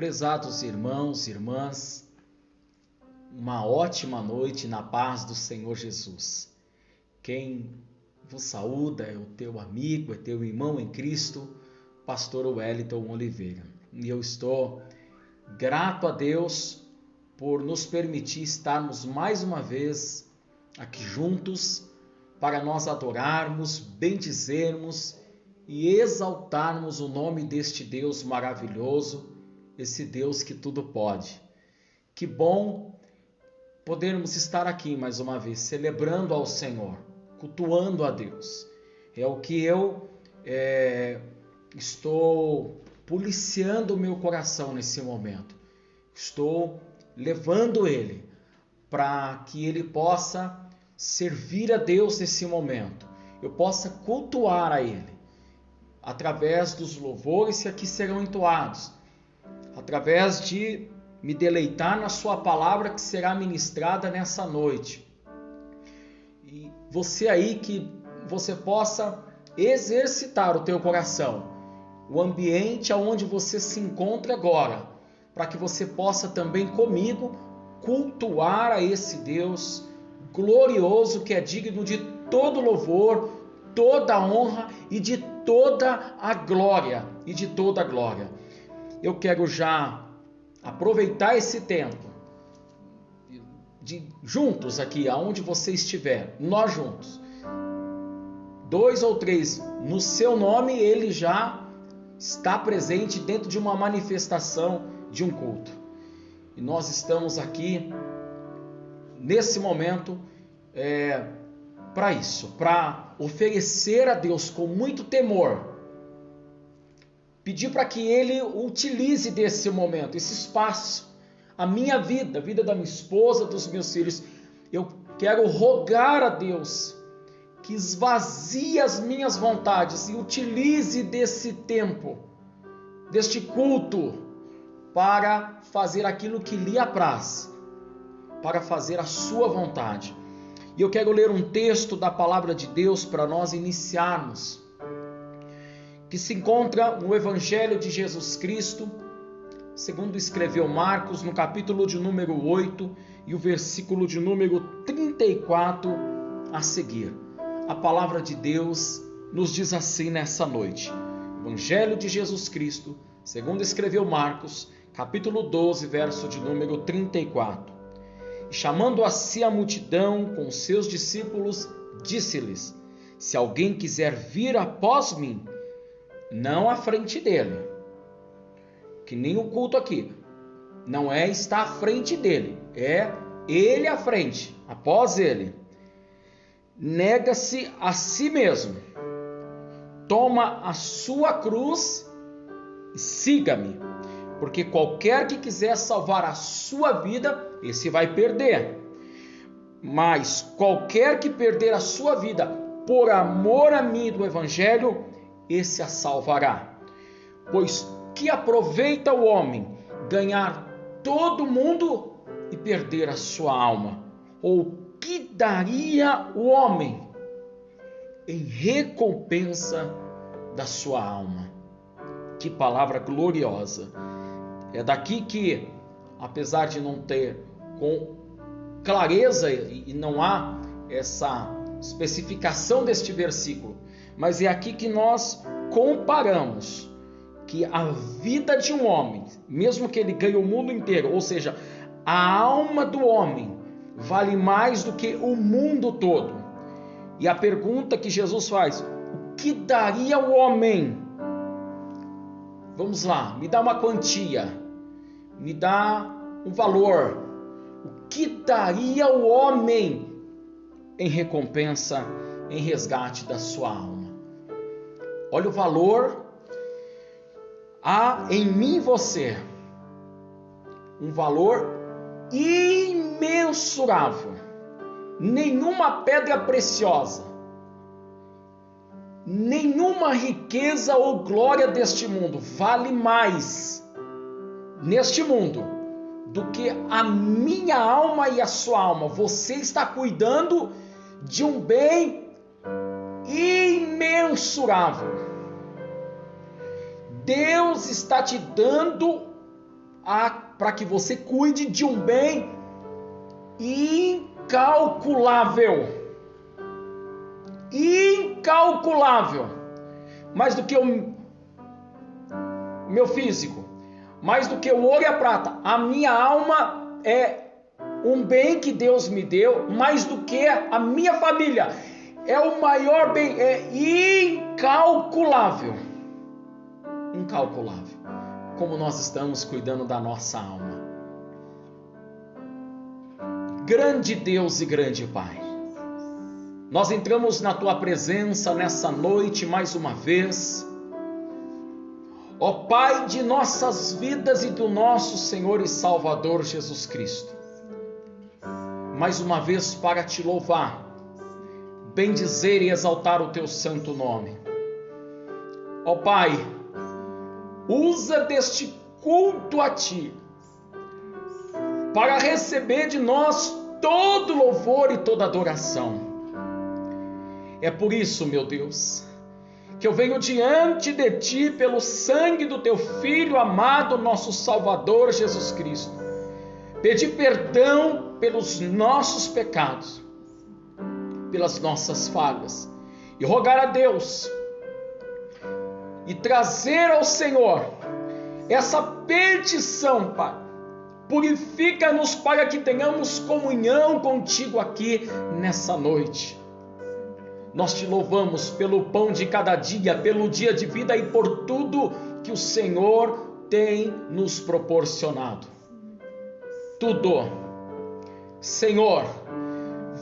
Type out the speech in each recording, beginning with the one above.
Prezados irmãos e irmãs, uma ótima noite na paz do Senhor Jesus. Quem vos saúda é o teu amigo, é teu irmão em Cristo, pastor Wellington Oliveira. E eu estou grato a Deus por nos permitir estarmos mais uma vez aqui juntos para nós adorarmos, bendizermos e exaltarmos o nome deste Deus maravilhoso, esse Deus que tudo pode. Que bom podermos estar aqui mais uma vez, celebrando ao Senhor, cultuando a Deus. É o que eu estou policiando o meu coração nesse momento. Estou levando ele para que ele possa servir a Deus nesse momento. Eu possa cultuar a ele através dos louvores que aqui serão entoados, através de me deleitar na sua palavra que será ministrada nessa noite. E você aí, que você possa exercitar o teu coração, o ambiente onde você se encontra agora, para que você possa também comigo cultuar a esse Deus glorioso que é digno de todo louvor, toda honra e de toda a glória, Eu quero já aproveitar esse tempo de juntos aqui, aonde você estiver, nós juntos, 2 ou 3 no seu nome, ele já está presente dentro de uma manifestação de um culto. E nós estamos aqui nesse momento para isso, para oferecer a Deus com muito temor, pedir para que Ele utilize desse momento, esse espaço, a minha vida, a vida da minha esposa, dos meus filhos. Eu quero rogar a Deus que esvazie as minhas vontades e utilize desse tempo, deste culto, para fazer aquilo que lhe apraz, para fazer a sua vontade. E eu quero ler um texto da palavra de Deus para nós iniciarmos, que se encontra no Evangelho de Jesus Cristo, segundo escreveu Marcos, no capítulo de número 8 e o versículo de número 34 a seguir. A palavra de Deus nos diz assim nessa noite. Evangelho de Jesus Cristo, segundo escreveu Marcos, capítulo 12, verso de número 34. E chamando a si a multidão com os seus discípulos, disse-lhes: se alguém quiser vir após mim, não à frente dele, que nem o culto aqui, não é estar à frente dele, é ele à frente, após ele. Nega-se a si mesmo, toma a sua cruz e siga-me, porque qualquer que quiser salvar a sua vida, esse vai perder. Mas qualquer que perder a sua vida por amor a mim do Evangelho, esse a salvará. Pois que aproveita o homem ganhar todo o mundo e perder a sua alma? Ou que daria o homem em recompensa da sua alma? Que palavra gloriosa! É daqui que, apesar de não ter com clareza e não há essa especificação deste versículo, mas é aqui que nós comparamos que a vida de um homem, mesmo que ele ganhe o mundo inteiro, ou seja, a alma do homem vale mais do que o mundo todo. E a pergunta que Jesus faz: o que daria o homem? Vamos lá, me dá uma quantia, me dá um valor. O que daria o homem em recompensa, em resgate da sua alma? Olha o valor. Há em mim e você um valor imensurável. Nenhuma pedra preciosa, nenhuma riqueza ou glória deste mundo vale mais neste mundo do que a minha alma e a sua alma. Você está cuidando de um bem imensurável. Deus está te dando para que você cuide de um bem incalculável. Incalculável. Mais do que o meu físico, mais do que o ouro e a prata. A minha alma é um bem que Deus me deu, mais do que a minha família. É o maior bem, é incalculável. Incalculável. Como nós estamos cuidando da nossa alma. Grande Deus e grande Pai, nós entramos na Tua presença nessa noite mais uma vez. Ó Pai de nossas vidas e do nosso Senhor e Salvador Jesus Cristo. Mais uma vez para Te louvar, bendizer e exaltar o Teu santo nome. Ó Pai, usa deste culto a Ti, para receber de nós todo louvor e toda adoração. É por isso, meu Deus, que eu venho diante de Ti pelo sangue do Teu Filho amado, nosso Salvador Jesus Cristo, pedir perdão pelos nossos pecados, pelas nossas falhas, e rogar a Deus e trazer ao Senhor essa petição, Pai. Purifica-nos para que tenhamos comunhão contigo aqui nessa noite. Nós Te louvamos pelo pão de cada dia, pelo dia de vida e por tudo que o Senhor tem nos proporcionado. Tudo. Senhor,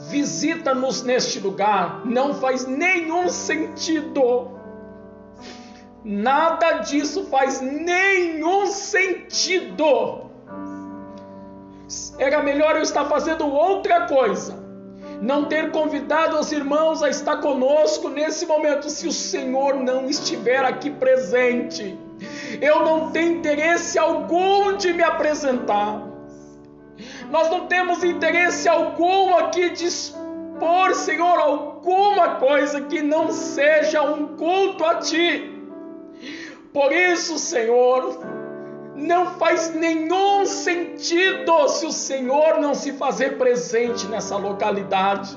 visita-nos neste lugar. Não faz nenhum sentido. Nada disso faz nenhum sentido. Era melhor eu estar fazendo outra coisa. Não ter convidado os irmãos a estar conosco nesse momento, se o Senhor não estiver aqui presente. Eu não tenho interesse algum de me apresentar. Nós não temos interesse algum aqui de expor, Senhor, alguma coisa que não seja um culto a Ti. Por isso, Senhor, não faz nenhum sentido se o Senhor não se fazer presente nessa localidade.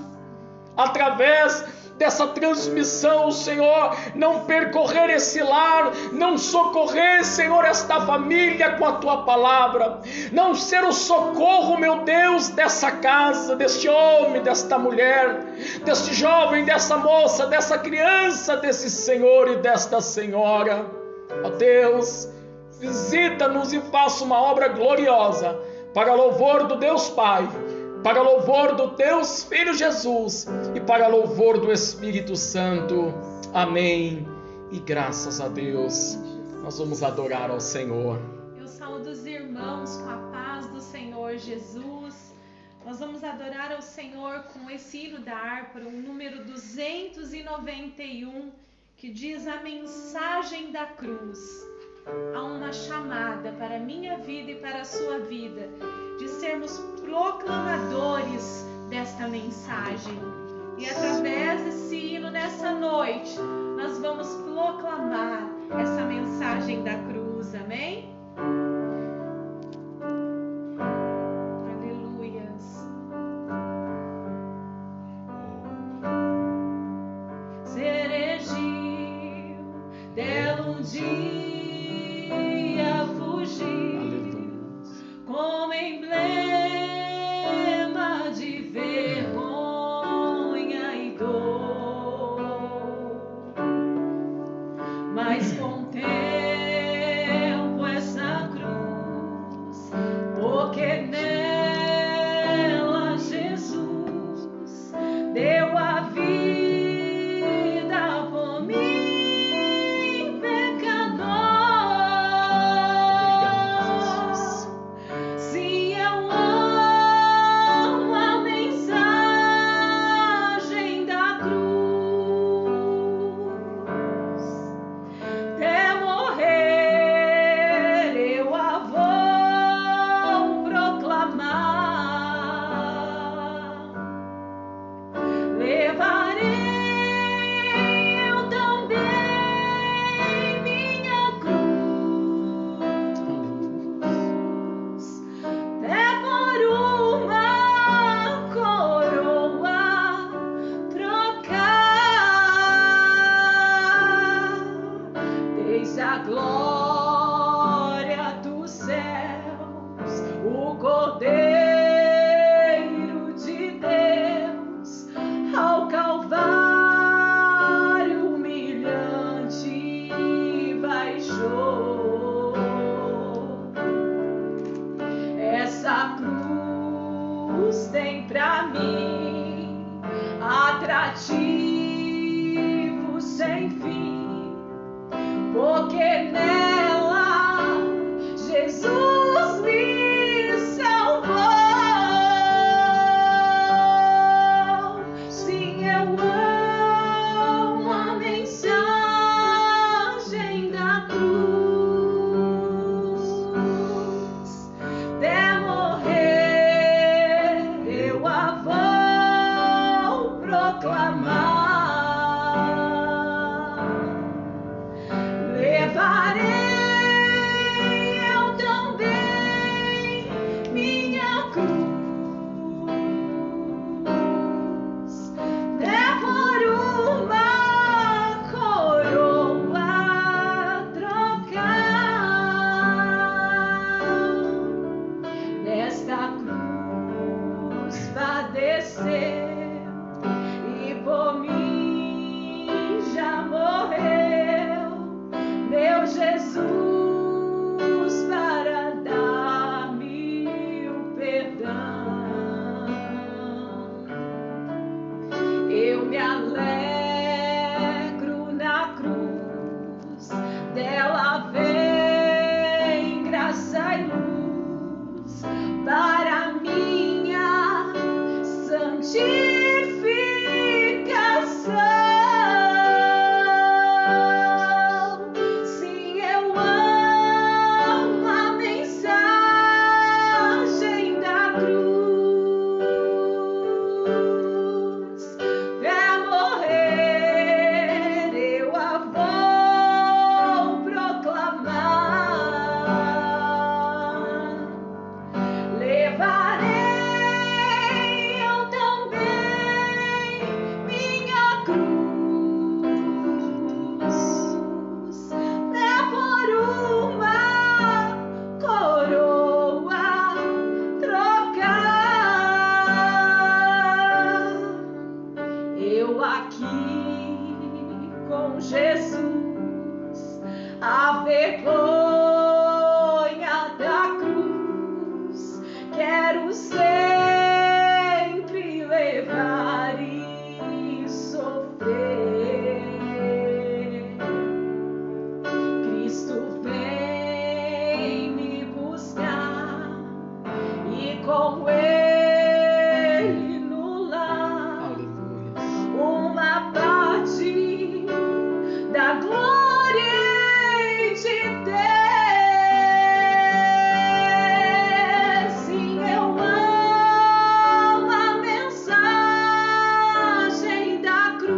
Através dessa transmissão, Senhor, não percorrer esse lar, não socorrer, Senhor, esta família com a Tua palavra, não ser o socorro, meu Deus, dessa casa, deste homem, desta mulher, deste jovem, dessa moça, dessa criança, desse senhor e desta senhora. Ó Deus, visita-nos e faça uma obra gloriosa, para louvor do Deus Pai, para louvor do Deus Filho Jesus e para louvor do Espírito Santo. Amém. E graças a Deus, nós vamos adorar ao Senhor. Eu saúdo os irmãos com a paz do Senhor Jesus. Nós vamos adorar ao Senhor com esse hino da harpa, o número 291, que diz a mensagem da cruz. Há uma chamada para a minha vida e para a sua vida, de sermos proclamadores desta mensagem. E através desse hino nessa noite, nós vamos proclamar essa mensagem da cruz. Amém? Aleluias. Seregi dela dia como emblema de vergonha e dor, mas contemplo essa cruz, porque nela Jesus deu a vida por mim, pecador. Jesus tem pra mim atrativo sem fim, porque nela Jesus me salvou. Sim, eu amo a mensagem da cruz. Até morrer eu a vou proclamar. Levarei eu também minha cruz, até por uma coroa trocar. Nesta cruz padecer e por mim já morreu meu Jesus para dar-me o perdão. Eu me alegro na cruz, dela vem graça e luz para minha santificação. Sim, eu amo a mensagem da cruz. Até morrer eu a vou proclamar. Levarei eu também minha cruz, até por uma coroa trocar. Eu aqui com Jesus, a vergonha da cruz, quero sempre levar e sofrer. Cristo vem me buscar e com Ele no lar Aleluia. uma parte da glória hei de ter. Sim, eu amo a mensagem da cruz.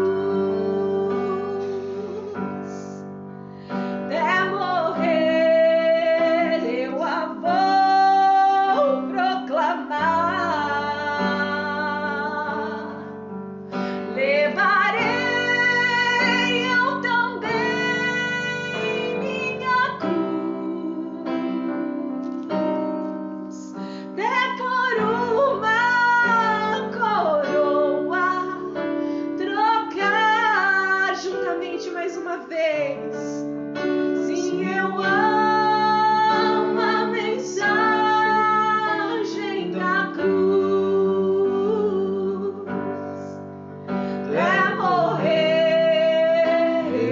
Até morrer eu a vou proclamar. Levarei eu também minha cruz, até por uma coroa trocar. Juntamente mais uma vez. Sim, eu amo a mensagem da cruz. Até morrer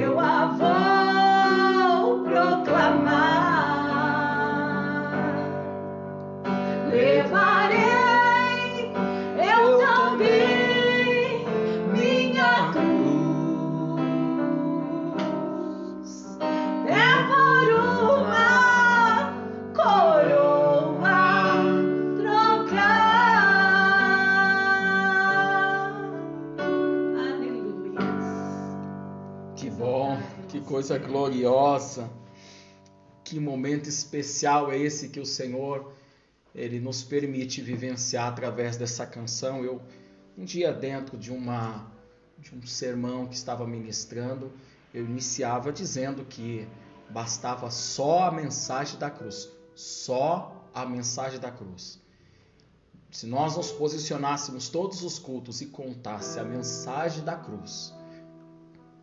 eu a vou proclamar. Levarei eu também minha cruz, até por uma coroa trocar. Aleluia. Que bom, que coisa gloriosa. Que momento especial é esse que o Senhor Ele nos permite vivenciar através dessa canção. Eu, um dia dentro de um sermão que estava ministrando, eu iniciava dizendo que bastava só a mensagem da cruz. Só a mensagem da cruz. Se nós nos posicionássemos todos os cultos e contasse a mensagem da cruz,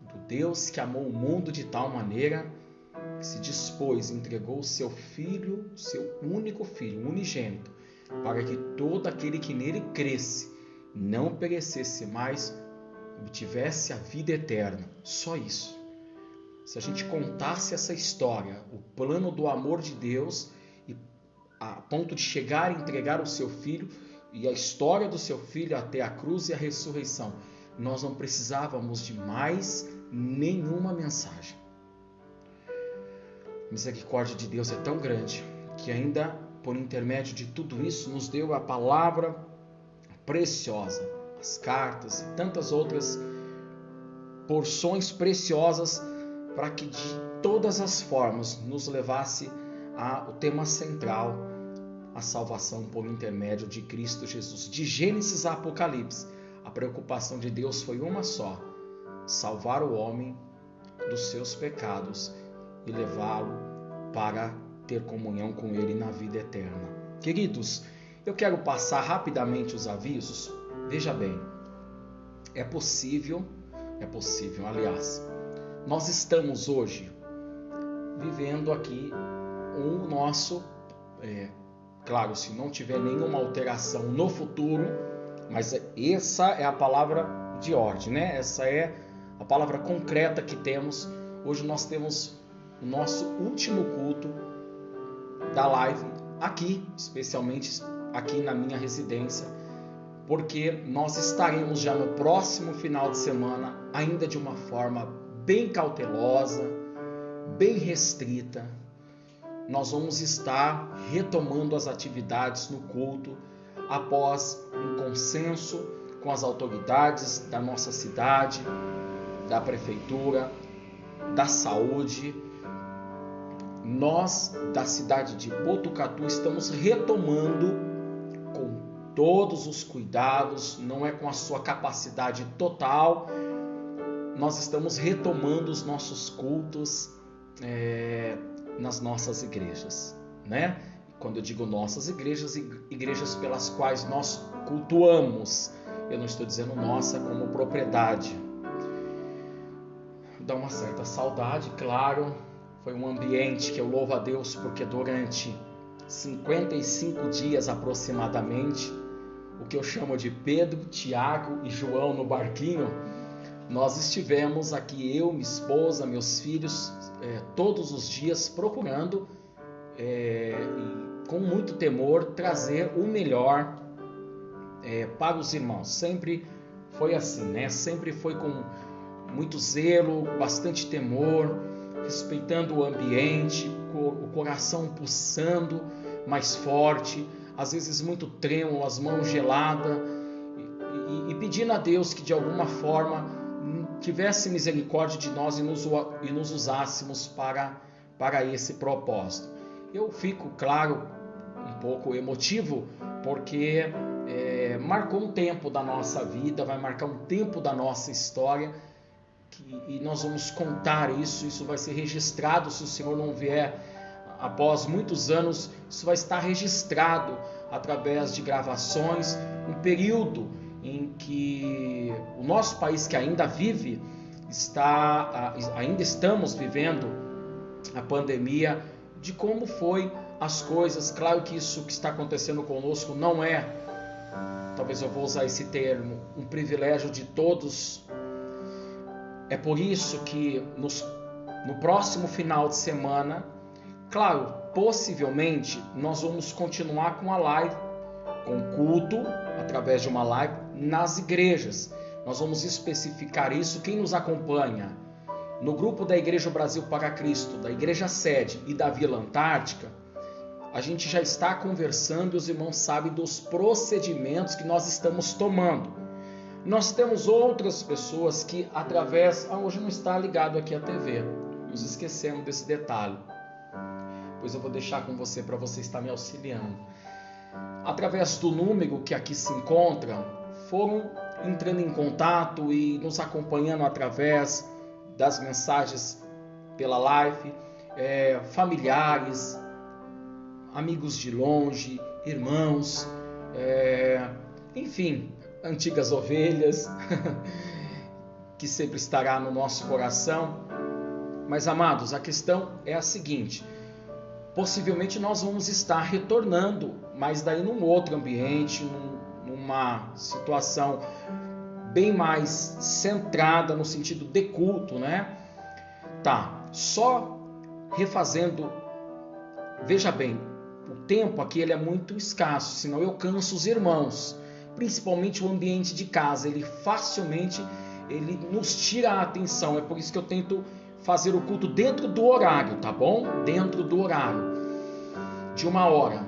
do Deus que amou o mundo de tal maneira que se dispôs, entregou o seu filho, seu único filho, unigênito, para que todo aquele que nele cresce não perecesse, mas obtivesse a vida eterna. Só isso. Se a gente contasse essa história, o plano do amor de Deus, e a ponto de chegar e entregar o seu filho, e a história do seu filho até a cruz e a ressurreição, nós não precisávamos de mais nenhuma mensagem. A misericórdia de Deus é tão grande que ainda por intermédio de tudo isso nos deu a palavra preciosa, as cartas e tantas outras porções preciosas para que de todas as formas nos levasse ao tema central, a salvação por intermédio de Cristo Jesus. De Gênesis a Apocalipse, a preocupação de Deus foi uma só: salvar o homem dos seus pecados e levá-lo para ter comunhão com Ele na vida eterna. Queridos, eu quero passar rapidamente os avisos. Veja bem, é possível, aliás, nós estamos hoje vivendo aqui o nosso, claro, se não tiver nenhuma alteração no futuro, mas essa é a palavra de ordem, né? Essa é a palavra concreta que temos. Hoje nós temos o nosso último culto da live aqui, especialmente aqui na minha residência, porque nós estaremos já no próximo final de semana, ainda de uma forma bem cautelosa, bem restrita. Nós vamos estar retomando as atividades no culto após um consenso com as autoridades da nossa cidade, da prefeitura, da saúde. Nós, da cidade de Botucatu, estamos retomando com todos os cuidados, não é com a sua capacidade total. Nós estamos retomando os nossos cultos nas nossas igrejas, né? Quando eu digo nossas igrejas, igrejas pelas quais nós cultuamos. Eu não estou dizendo nossa como propriedade. Dá uma certa saudade, claro. Foi um ambiente que eu louvo a Deus porque durante 55 dias aproximadamente, o que eu chamo de Pedro, Tiago e João no barquinho, nós estivemos aqui, eu, minha esposa, meus filhos, todos os dias procurando, e com muito temor, trazer o melhor para os irmãos. Sempre foi assim, né? Sempre foi com muito zelo, bastante temor, respeitando o ambiente, o coração pulsando mais forte, às vezes muito trêmulo, as mãos geladas, e pedindo a Deus que de alguma forma tivesse misericórdia de nós e nos usássemos para esse propósito. Eu fico, claro, um pouco emotivo, porque marcou um tempo da nossa vida, vai marcar um tempo da nossa história, e nós vamos contar isso vai ser registrado. Se o Senhor não vier após muitos anos, isso vai estar registrado através de gravações, um período em que o nosso país, que ainda vive, ainda estamos vivendo a pandemia, de como foi as coisas. Claro que isso que está acontecendo conosco não é, talvez eu vou usar esse termo, um privilégio de todos. É por isso que no próximo final de semana, claro, possivelmente nós vamos continuar com a live, com culto, através de uma live nas igrejas. Nós vamos especificar isso. Quem nos acompanha no grupo da Igreja Brasil para Cristo, da Igreja Sede e da Vila Antártica, a gente já está conversando e os irmãos sabem dos procedimentos que nós estamos tomando. Nós temos outras pessoas que através... hoje não está ligado aqui a TV. Nos esquecemos desse detalhe. Pois eu vou deixar com você para você estar me auxiliando. Através do número que aqui se encontra, foram entrando em contato e nos acompanhando através das mensagens pela live, familiares, amigos de longe, irmãos, enfim, antigas ovelhas, que sempre estará no nosso coração. Mas, amados, a questão é a seguinte: possivelmente nós vamos estar retornando, mas daí num outro ambiente, numa situação bem mais centrada no sentido de culto, né? Tá, só refazendo, veja bem, o tempo aqui ele é muito escasso, senão eu canso os irmãos, principalmente o ambiente de casa, ele facilmente nos tira a atenção, é por isso que eu tento fazer o culto dentro do horário, tá bom? Dentro do horário, de 1 hora.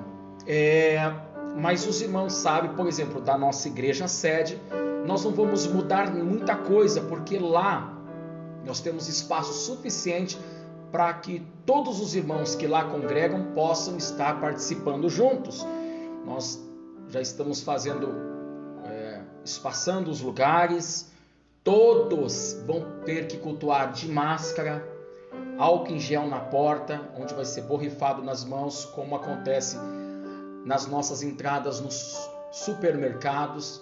Mas os irmãos sabem, por exemplo, da nossa igreja sede, nós não vamos mudar muita coisa, porque lá nós temos espaço suficiente para que todos os irmãos que lá congregam possam estar participando juntos. Nós já estamos espaçando os lugares, todos vão ter que cultuar de máscara, álcool em gel na porta, onde vai ser borrifado nas mãos, como acontece nas nossas entradas nos supermercados.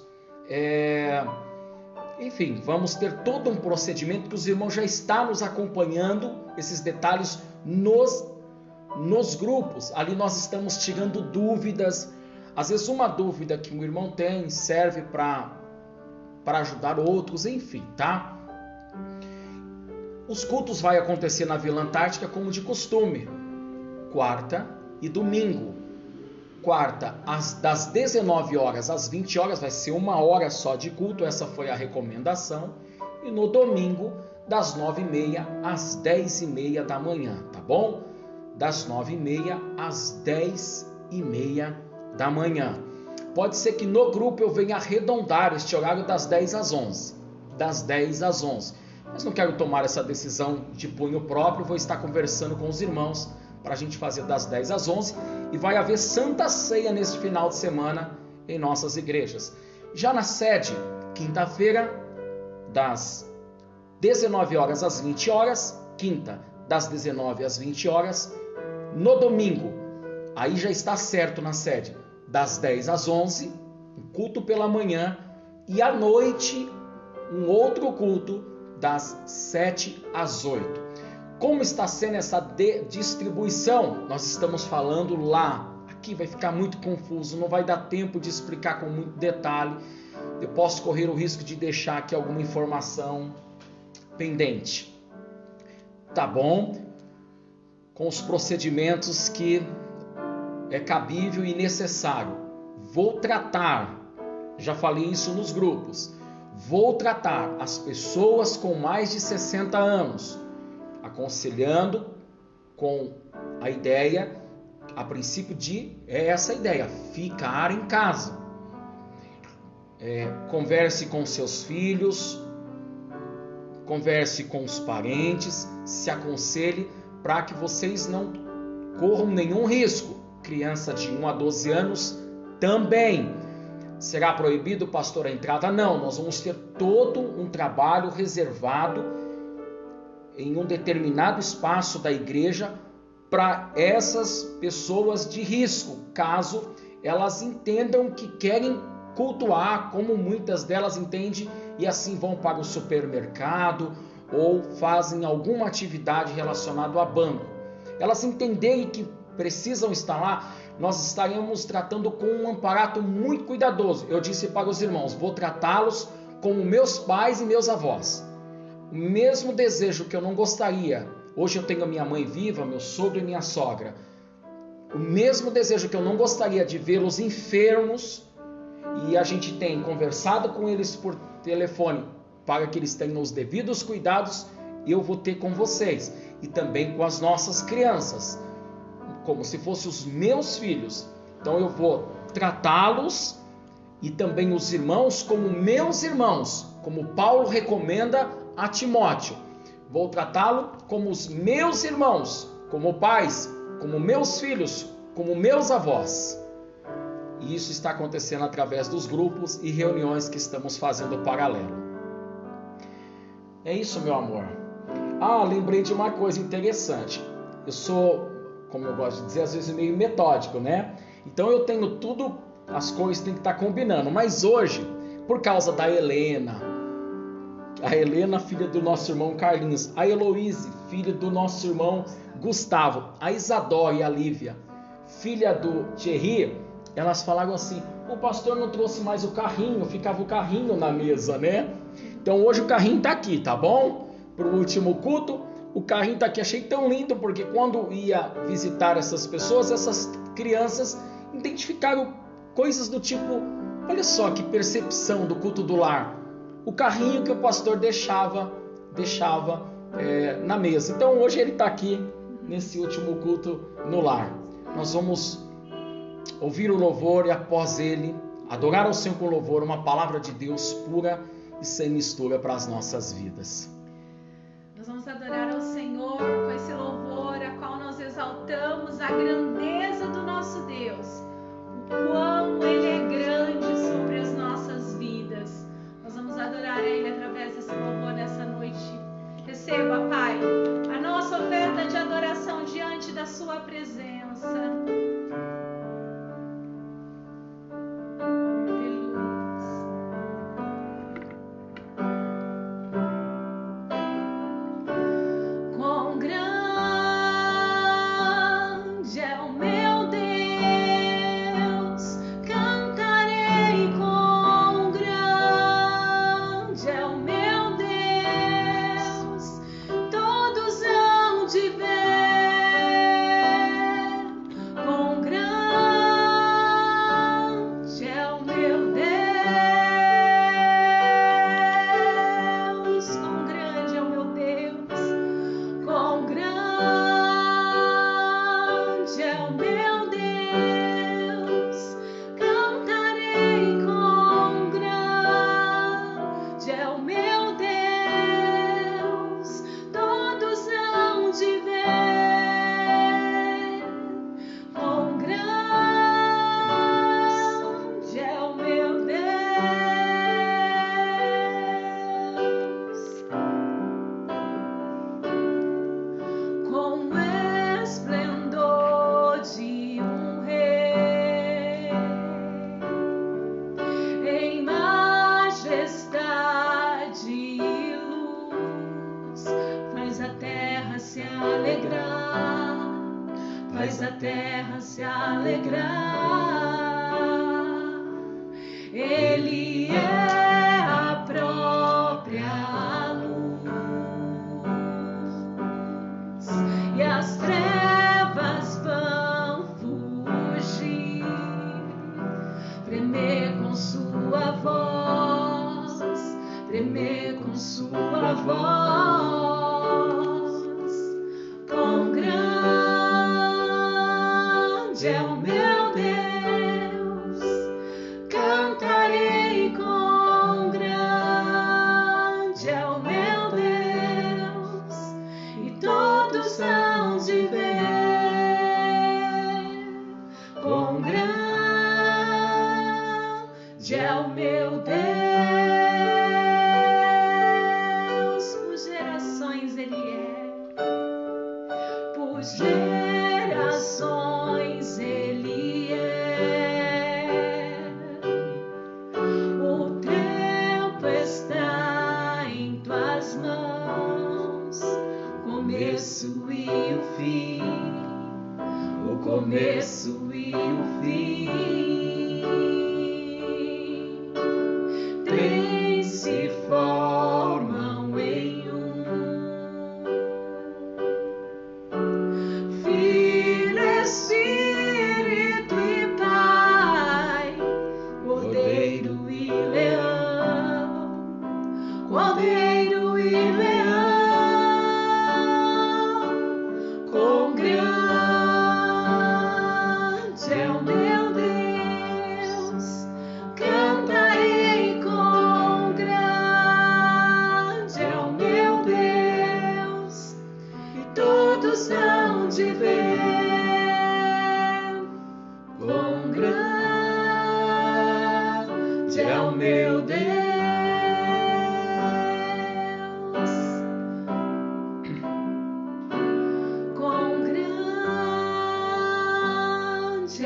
Enfim, vamos ter todo um procedimento que os irmãos já estão nos acompanhando, esses detalhes nos grupos. Ali nós estamos tirando dúvidas. Às vezes uma dúvida que um irmão tem serve para ajudar outros, enfim, tá? Os cultos vai acontecer na Vila Antártica como de costume, quarta e domingo. Quarta, das 19 horas às 20 horas, vai ser 1 hora só de culto, essa foi a recomendação. E no domingo, das 9h30 às 10h30 da manhã, tá bom? Das 9h30 às 10h30 da manhã. Pode ser que no grupo eu venha arredondar este horário das 10 às 11. Das 10 às 11. Mas não quero tomar essa decisão de punho próprio, vou estar conversando com os irmãos para a gente fazer das 10 às 11. E vai haver Santa Ceia neste final de semana em nossas igrejas. Já na sede, quinta-feira, das 19 horas às 20 horas. Quinta, das 19 às 20 horas. No domingo, aí já está certo na sede, das 10 às 11, um culto pela manhã. E à noite, um outro culto, das 7 às 8. Como está sendo essa distribuição? Nós estamos falando lá. Aqui vai ficar muito confuso, não vai dar tempo de explicar com muito detalhe. Eu posso correr o risco de deixar aqui alguma informação pendente. Tá bom? Com os procedimentos que é cabível e necessário. Vou tratar, já falei isso nos grupos, vou tratar as pessoas com mais de 60 anos, aconselhando com a ideia, a princípio essa ideia, ficar em casa. Converse com seus filhos, converse com os parentes, se aconselhe para que vocês não corram nenhum risco. Criança de 1 a 12 anos também. Será proibido, pastor, a entrada? Não, nós vamos ter todo um trabalho reservado em um determinado espaço da igreja para essas pessoas de risco, caso elas entendam que querem cultuar, como muitas delas entendem, e assim vão para o supermercado ou fazem alguma atividade relacionada a banco. Elas entenderem que precisam estar lá, nós estaremos tratando com um amparato muito cuidadoso. Eu disse para os irmãos, vou tratá-los como meus pais e meus avós. O mesmo desejo que eu não gostaria, hoje eu tenho a minha mãe viva, meu sogro e minha sogra, o mesmo desejo que eu não gostaria de vê-los enfermos, e a gente tem conversado com eles por telefone para que eles tenham os devidos cuidados, eu vou ter com vocês e também com as nossas crianças, como se fossem os meus filhos. Então eu vou tratá-los e também os irmãos como meus irmãos, como Paulo recomenda a Timóteo. Vou tratá-lo como os meus irmãos, como pais, como meus filhos, como meus avós. E isso está acontecendo através dos grupos e reuniões que estamos fazendo paralelo. É isso, meu amor. Lembrei de uma coisa interessante. Eu sou, como eu gosto de dizer, às vezes meio metódico, né? Então eu tenho tudo, as coisas têm que estar combinando. Mas hoje, por causa da Helena, a Helena, filha do nosso irmão Carlinhos, a Heloíse, filha do nosso irmão Gustavo, a Isadora e a Lívia, filha do Thierry, elas falaram assim: o pastor não trouxe mais o carrinho, ficava o carrinho na mesa, né? Então hoje o carrinho tá aqui, tá bom? Para o último culto, o carrinho tá aqui. Achei tão lindo, porque quando ia visitar essas pessoas, essas crianças identificaram coisas do tipo: olha só que percepção do culto do lar. O carrinho que o pastor deixava na mesa. Então hoje ele está aqui nesse último culto no lar. Nós vamos ouvir o louvor e após ele adorar ao Senhor com louvor, uma palavra de Deus pura e sem mistura para as nossas vidas. Nós vamos adorar ao Senhor com esse louvor, a qual nós exaltamos a grandeza do nosso Deus, o quão Ele é grande sobre as nossas vidas. Nós vamos adorar a Ele através desse louvor nessa noite. Receba, Pai, a nossa oferta de adoração diante da Sua presença. Faz a terra se alegrar. Ele é a própria luz e as trevas vão fugir, tremer com sua voz, tremer com sua voz, com grande é o meu Deus, cantarei com grande é o meu Deus, e todos hão de ver, com grande é o meu Deus, por gerações Ele é, por gerações Ele é. O tempo está em tuas mãos, começo e o fim, o começo e o fim. Três se formam em um. Filho, Espírito e Pai, Cordeiro e Leão, Cordeiro e Leão, com grande é o meu Deus, cantarei com grande é o meu Deus, e todos hão de ver, com grande é o meu Deus, com grande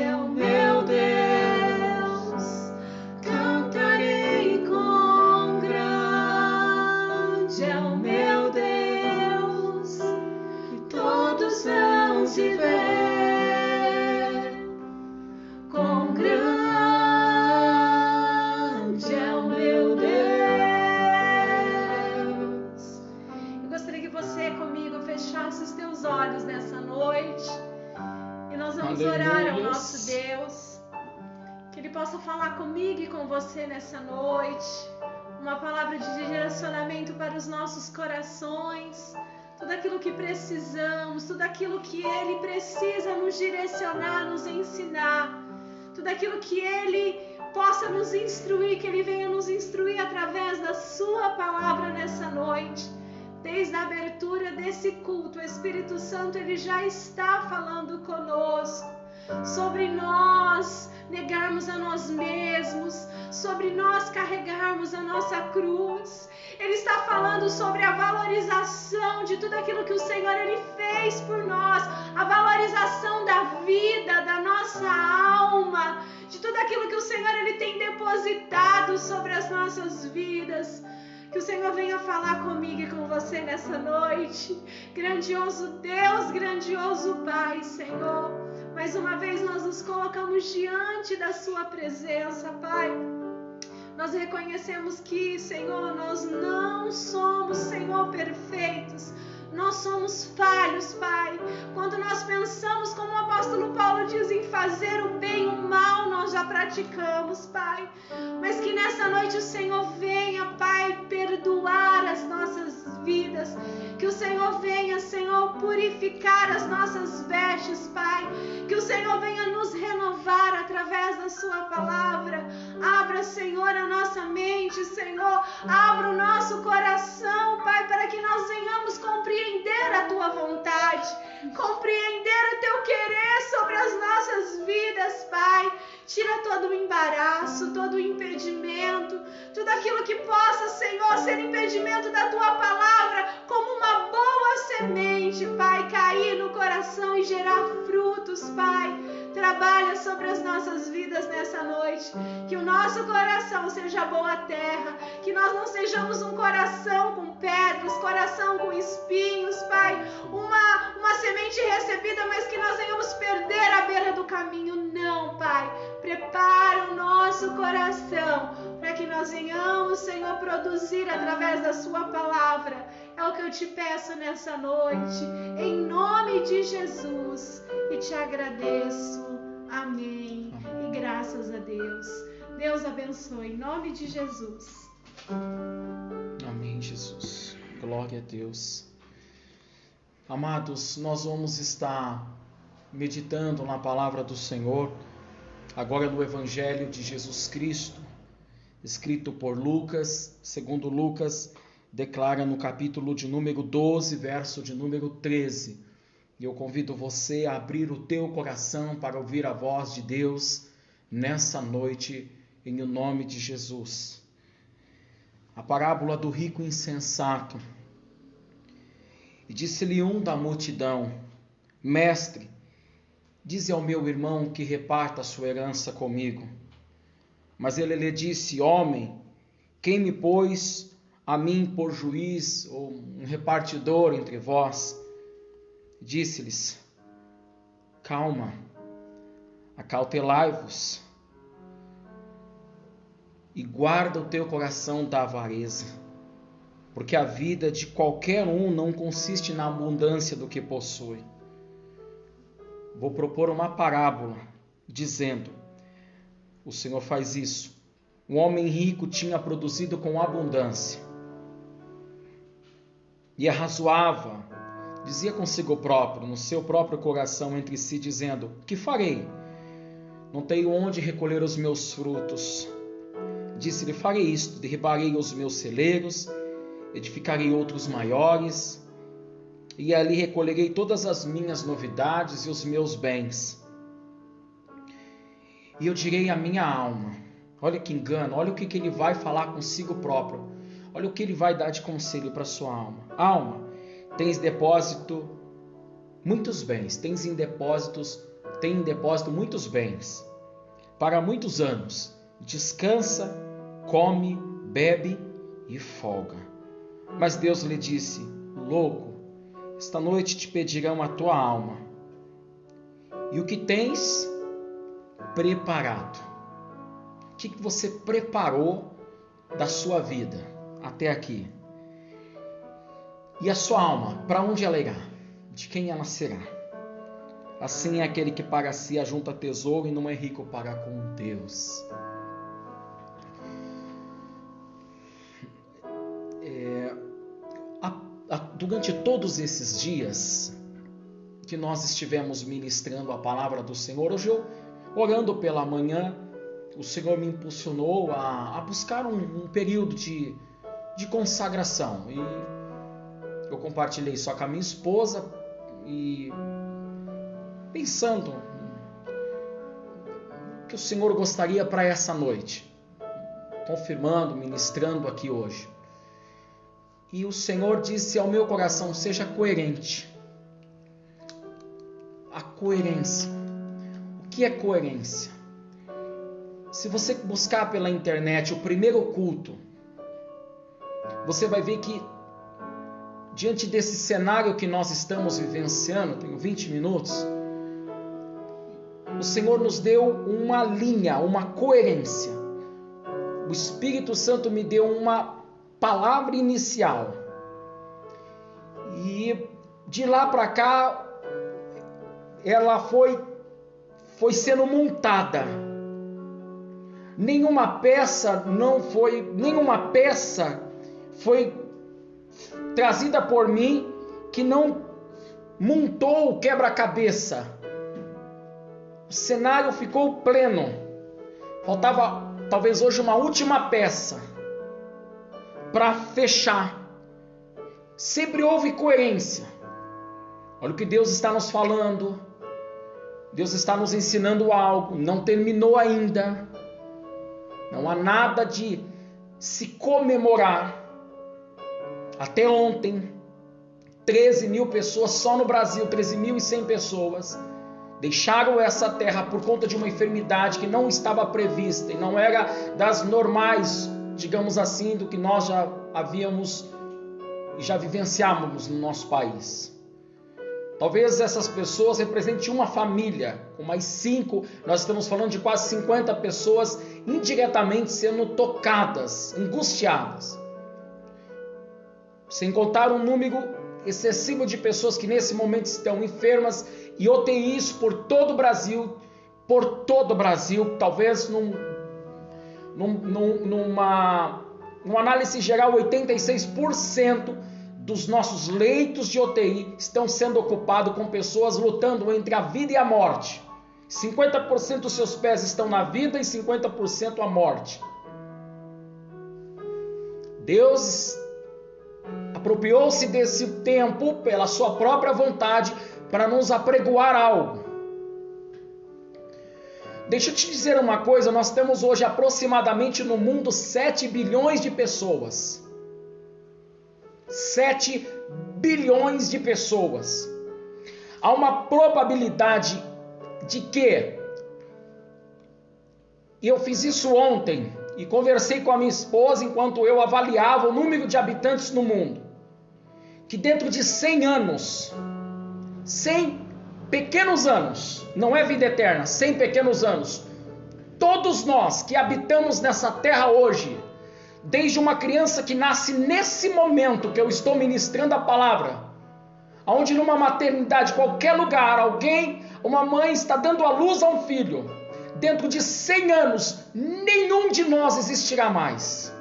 é o meu Deus, cantarei com grande é o meu Deus, e todos hão possa falar comigo e com você nessa noite. Uma palavra de direcionamento para os nossos corações. Tudo aquilo que precisamos, tudo aquilo que Ele precisa nos direcionar, nos ensinar. Tudo aquilo que Ele possa nos instruir, que Ele venha nos instruir através da Sua palavra nessa noite. Desde a abertura desse culto, o Espírito Santo Ele já está falando conosco sobre nós negarmos a nós mesmos, sobre nós carregarmos a nossa cruz. Ele está falando sobre a valorização de tudo aquilo que o Senhor Ele fez por nós, a valorização da vida, da nossa alma, de tudo aquilo que o Senhor Ele tem depositado sobre as nossas vidas. Que o Senhor venha falar comigo e com você nessa noite. Grandioso Deus, grandioso Pai, Senhor. Mais uma vez nós nos colocamos diante da Sua presença, Pai. Nós reconhecemos que, Senhor, nós não somos, Senhor, perfeitos. Nós somos falhos, Pai. Quando nós pensamos, como o apóstolo Paulo diz, em fazer o bem e o mal, nós já praticamos, Pai. Mas que nessa noite o Senhor venha, Pai, perdoar as nossas vidas. Que o Senhor venha, Senhor, purificar as nossas vestes, Pai. Que o Senhor venha nos renovar através da Sua palavra. Abra, Senhor, a nossa mente, Senhor. Abra o nosso coração, Pai, para que nós venhamos compreender a Tua vontade, compreender o Teu querer sobre as nossas vidas, Pai. Tira todo o embaraço, todo o impedimento, tudo aquilo que possa, Senhor, ser impedimento da Tua palavra, como uma boa semente, Pai, cair no coração e gerar frutos, Pai. Trabalha sobre as nossas vidas nessa noite, que o nosso coração seja boa terra, que nós não sejamos um coração com pedras, coração com espinhos, Pai, uma semente recebida, mas que nós venhamos perder à beira do caminho. Não, Pai, prepara o nosso coração para que nós venhamos, Senhor, produzir através da Sua palavra. É o que eu te peço nessa noite, em nome de Jesus, e te agradeço. Amém. E graças a Deus. Deus abençoe, em nome de Jesus. Amém, Jesus. Glória a Deus. Amados, nós vamos estar meditando na palavra do Senhor, agora no Evangelho de Jesus Cristo, escrito por Lucas, segundo Lucas, declara no capítulo de número 12, verso de número 13. E eu convido você a abrir o teu coração para ouvir a voz de Deus nessa noite, em nome de Jesus. A parábola do rico insensato. E disse-lhe um da multidão: Mestre, dize ao meu irmão que reparta a sua herança comigo. Mas ele lhe disse: Homem, quem me pôs a mim por juiz ou um repartidor entre vós? Disse-lhes: Calma, acautelai-vos e guarda o teu coração da avareza, porque a vida de qualquer um não consiste na abundância do que possui. Vou propor uma parábola, dizendo: o Senhor faz isso. Um homem rico tinha produzido com abundância e arrazoava, dizia consigo próprio, no seu próprio coração entre si, dizendo: que farei? Não tenho onde recolher os meus frutos. Disse-lhe: farei isto, derribarei os meus celeiros, edificarei outros maiores, e ali recolherei todas as minhas novidades e os meus bens. E eu direi à minha alma: olha que engano, olha o que ele vai falar consigo próprio, olha o que ele vai dar de conselho para sua alma. Alma, tens depósito muitos bens, tem em depósito muitos bens, para muitos anos. Descansa, come, bebe e folga. Mas Deus lhe disse: louco, esta noite te pedirão a tua alma, e o que tens preparado. O que você preparou da sua vida até aqui? E a sua alma, para onde ela irá? De quem ela será? Assim é aquele que para si ajunta tesouro e não é rico para com Deus. Durante todos esses dias que nós estivemos ministrando a palavra do Senhor, hoje eu, orando pela manhã, o Senhor me impulsionou a buscar um período de consagração. E eu compartilhei só com a minha esposa e pensando o que o Senhor gostaria para essa noite, confirmando, ministrando aqui hoje. E o Senhor disse ao meu coração: seja coerente. A coerência. O que é coerência? Se você buscar pela internet o primeiro culto, você vai ver que diante desse cenário que nós estamos vivenciando, tenho 20 minutos, o Senhor nos deu uma linha, uma coerência. O Espírito Santo me deu uma palavra inicial. E de lá para cá, ela foi sendo montada. Nenhuma peça foi trazida por mim que não montou o quebra-cabeça. O cenário ficou pleno. Faltava talvez hoje uma última peça para fechar. Sempre houve coerência. Olha o que Deus está nos falando. Deus está nos ensinando algo. Não terminou ainda. Não há nada de se comemorar. Até ontem, 13 mil pessoas só no Brasil, 13.100 pessoas, deixaram essa terra por conta de uma enfermidade que não estava prevista e não era das normais, digamos assim, do que nós já havíamos e já vivenciávamos no nosso país. Talvez essas pessoas representem uma família, com mais 5, nós estamos falando de quase 50 pessoas indiretamente sendo tocadas, angustiadas. Sem contar um número excessivo de pessoas que nesse momento estão enfermas, e UTIs por todo o Brasil, talvez numa análise geral, 86% dos nossos leitos de UTI estão sendo ocupados com pessoas lutando entre a vida e a morte. 50% dos seus pés estão na vida e 50% a morte. Deus apropriou-se desse tempo pela sua própria vontade para nos apregoar algo. Deixa eu te dizer uma coisa, nós temos hoje aproximadamente no mundo 7 bilhões de pessoas. 7 bilhões de pessoas. Há uma probabilidade de que, e eu fiz isso ontem, e conversei com a minha esposa enquanto eu avaliava o número de habitantes no mundo, que dentro de 100 anos, 100 pequenos anos, não é vida eterna, 100 pequenos anos, todos nós que habitamos nessa terra hoje, desde uma criança que nasce nesse momento que eu estou ministrando a palavra, onde numa maternidade, qualquer lugar, uma mãe está dando à luz a um filho, dentro de 100 anos, nenhum de nós existirá mais.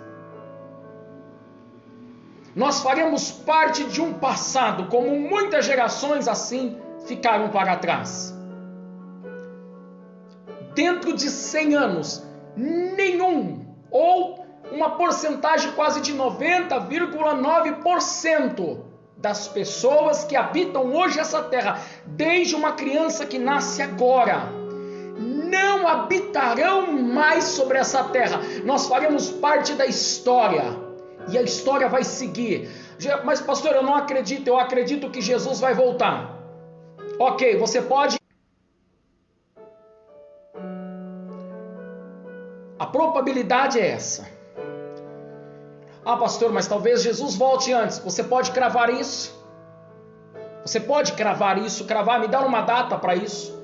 Nós faremos parte de um passado, como muitas gerações assim ficaram para trás. Dentro de 100 anos, nenhum, ou uma porcentagem quase de 90,9% das pessoas que habitam hoje essa terra, desde uma criança que nasce agora, não habitarão mais sobre essa terra. Nós faremos parte da história. E a história vai seguir. Mas pastor, eu não acredito. Eu acredito que Jesus vai voltar. Ok, você pode... A probabilidade é essa. Ah, pastor, mas talvez Jesus volte antes. Você pode cravar isso? Você pode cravar isso? Me dá uma data para isso.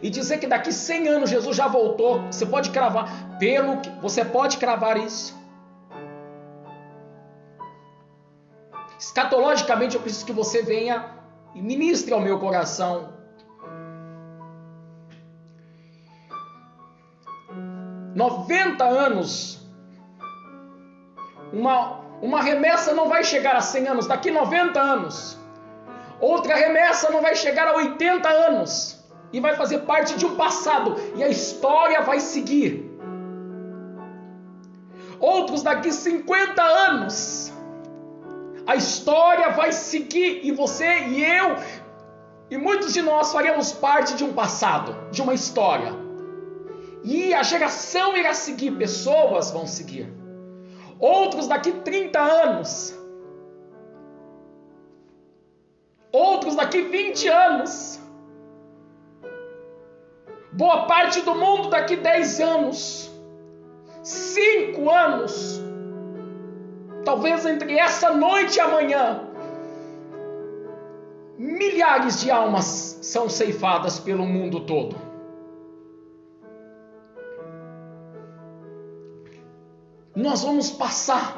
E dizer que daqui 100 anos Jesus já voltou. Você pode cravar. Você pode cravar isso? Escatologicamente eu preciso que você venha e ministre ao meu coração 90 anos. Uma remessa não vai chegar a 100 anos, daqui 90 anos. Outra remessa não vai chegar a 80 anos. E vai fazer parte de um passado. E a história vai seguir. Outros daqui 50 anos. A história vai seguir. E você e eu e muitos de nós faremos parte de um passado, de uma história. E a geração irá seguir, pessoas vão seguir. Outros daqui 30 anos. Outros daqui 20 anos. Boa parte do mundo daqui 10 anos. 5 anos. Talvez entre essa noite e amanhã. Milhares de almas são ceifadas pelo mundo todo. Nós vamos passar.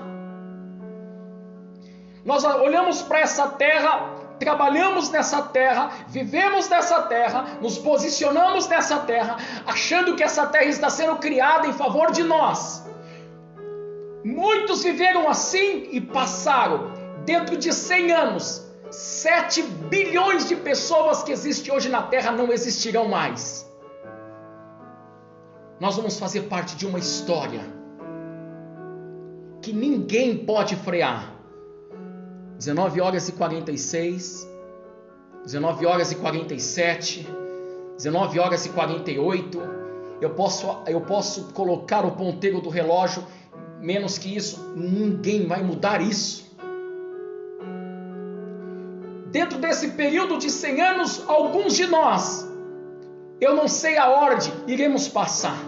Nós olhamos para essa terra, trabalhamos nessa terra, vivemos nessa terra, nos posicionamos nessa terra, achando que essa terra está sendo criada em favor de nós. Muitos viveram assim e passaram. Dentro de 100 anos, 7 bilhões de pessoas que existem hoje na terra não existirão mais. Nós vamos fazer parte de uma história que ninguém pode frear. 19 horas e 46, 19 horas e 47, 19 horas e 48. Eu posso colocar o ponteiro do relógio, menos que isso, ninguém vai mudar isso. Dentro desse período de 100 anos, alguns de nós, eu não sei a ordem, iremos passar.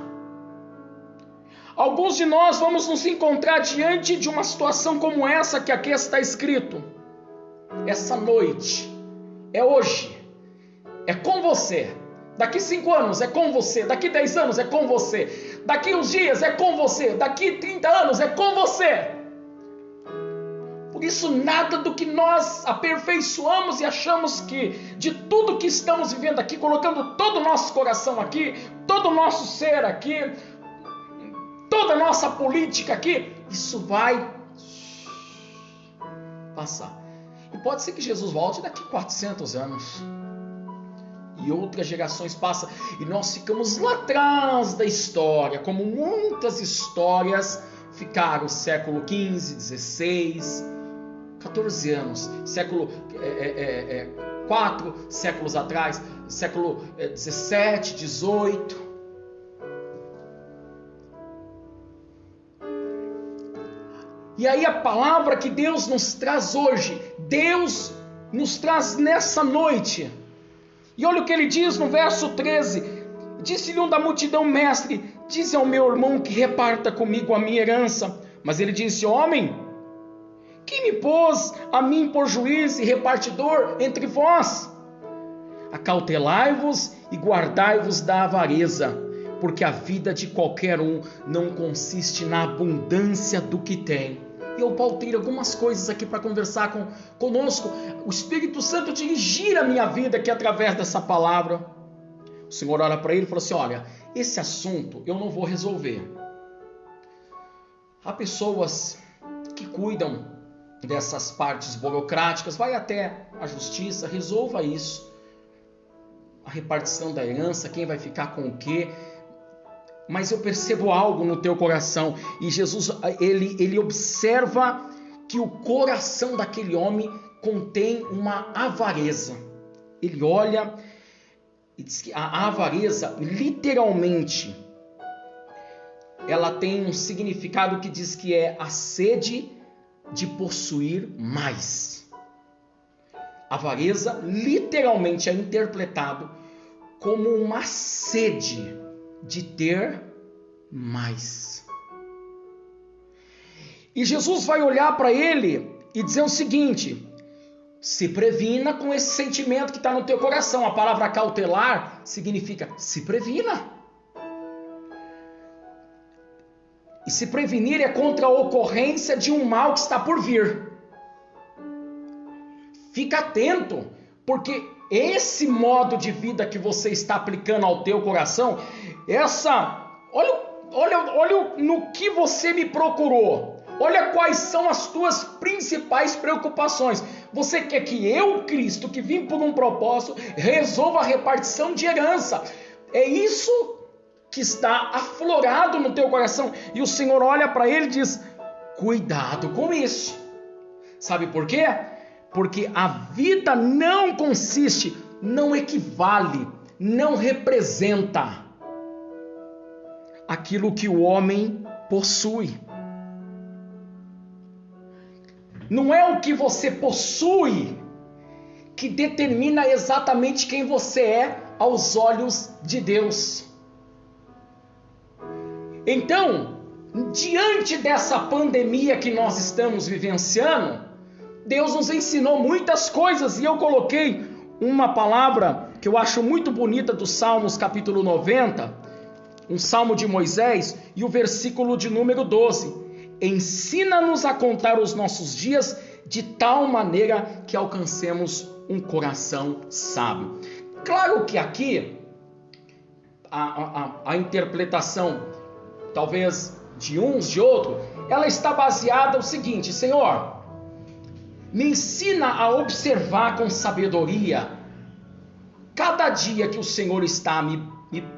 Alguns de nós vamos nos encontrar diante de uma situação como essa que aqui está escrito. Essa noite, é hoje, é com você. Daqui 5 anos é com você, daqui 10 anos é com você, daqui uns dias é com você, daqui 30 anos é com você. Por isso, nada do que nós aperfeiçoamos e achamos que, de tudo que estamos vivendo aqui, colocando todo o nosso coração aqui, todo o nosso ser aqui, toda a nossa política aqui, isso vai passar. E pode ser que Jesus volte daqui 400 anos. E outras gerações passam. E nós ficamos lá atrás da história, como muitas histórias ficaram século XV, XVI, 14 anos, século 4 séculos atrás, século 17, 18. E aí a palavra que Deus nos traz hoje, Deus nos traz nessa noite. E olha o que ele diz no verso 13. Disse-lhe um da multidão: mestre, dize ao meu irmão que reparta comigo a minha herança. Mas ele disse: homem, quem me pôs a mim por juiz e repartidor entre vós? Acautelai-vos e guardai-vos da avareza, porque a vida de qualquer um não consiste na abundância do que tem. E eu pautei algumas coisas aqui para conversar conosco. O Espírito Santo dirigir a minha vida aqui através dessa palavra. O Senhor olha para ele e fala assim: olha, esse assunto eu não vou resolver. Há pessoas que cuidam dessas partes burocráticas, vai até a justiça, resolva isso. A repartição da herança, quem vai ficar com o quê. Mas eu percebo algo no teu coração. E Jesus, ele observa que o coração daquele homem contém uma avareza. Ele olha e diz que a avareza, literalmente, ela tem um significado que diz que é a sede de possuir mais. Avareza, literalmente, é interpretado como uma sede de ter mais. E Jesus vai olhar para ele e dizer o seguinte: se previna com esse sentimento que está no teu coração. A palavra cautelar significa se previna. E se prevenir é contra a ocorrência de um mal que está por vir. Fica atento, porque esse modo de vida que você está aplicando ao teu coração, olha olha no que você me procurou. Olha quais são as tuas principais preocupações. Você quer que eu, Cristo, que vim por um propósito, resolva a repartição de herança. É isso que está aflorado no teu coração. E o Senhor olha para ele e diz: cuidado com isso. Sabe por quê? Porque a vida não consiste, não equivale, não representa aquilo que o homem possui. Não é o que você possui que determina exatamente quem você é aos olhos de Deus. Então, diante dessa pandemia que nós estamos vivenciando, Deus nos ensinou muitas coisas, e eu coloquei uma palavra que eu acho muito bonita do Salmos capítulo 90, um salmo de Moisés, e o versículo de número 12. Ensina-nos a contar os nossos dias de tal maneira que alcancemos um coração sábio. Claro que aqui a interpretação, talvez de uns, de outros, ela está baseada no seguinte: Senhor, me ensina a observar com sabedoria cada dia que o Senhor está me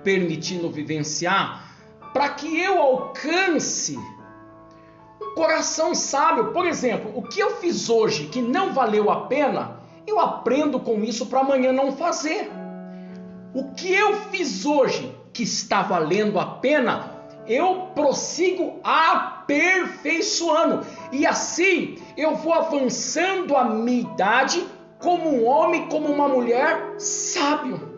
permitindo vivenciar, para que eu alcance um coração sábio. Por exemplo, o que eu fiz hoje que não valeu a pena, eu aprendo com isso para amanhã não fazer. O que eu fiz hoje que está valendo a pena, eu prossigo aperfeiçoando. E assim eu vou avançando a minha idade como um homem, como uma mulher sábio.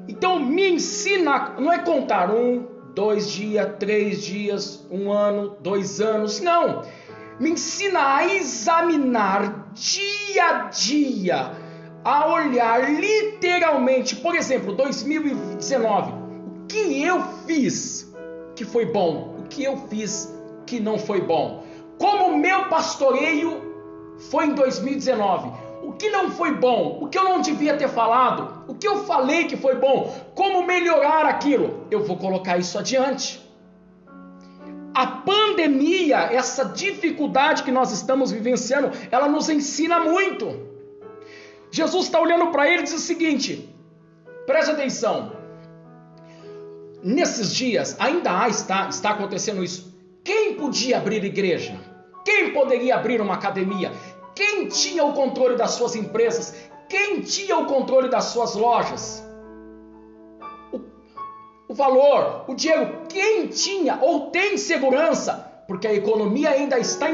Então me ensina, não é contar 1, 2 dias, 3 dias, 1 ano, 2 anos, não. Me ensina a examinar dia a dia, a olhar literalmente. Por exemplo, 2019, o que eu fiz que foi bom, o que eu fiz que não foi bom, como o meu pastoreio foi em 2019, o que não foi bom, o que eu não devia ter falado, o que eu falei que foi bom, como melhorar aquilo, eu vou colocar isso adiante. A pandemia, essa dificuldade que nós estamos vivenciando, ela nos ensina muito. Jesus está olhando para ele e diz o seguinte: preste atenção, nesses dias ainda está acontecendo isso. Quem podia abrir igreja? Quem poderia abrir uma academia? Quem tinha o controle das suas empresas? Quem tinha o controle das suas lojas? O valor, o dinheiro, quem tinha ou tem segurança? Porque a economia ainda está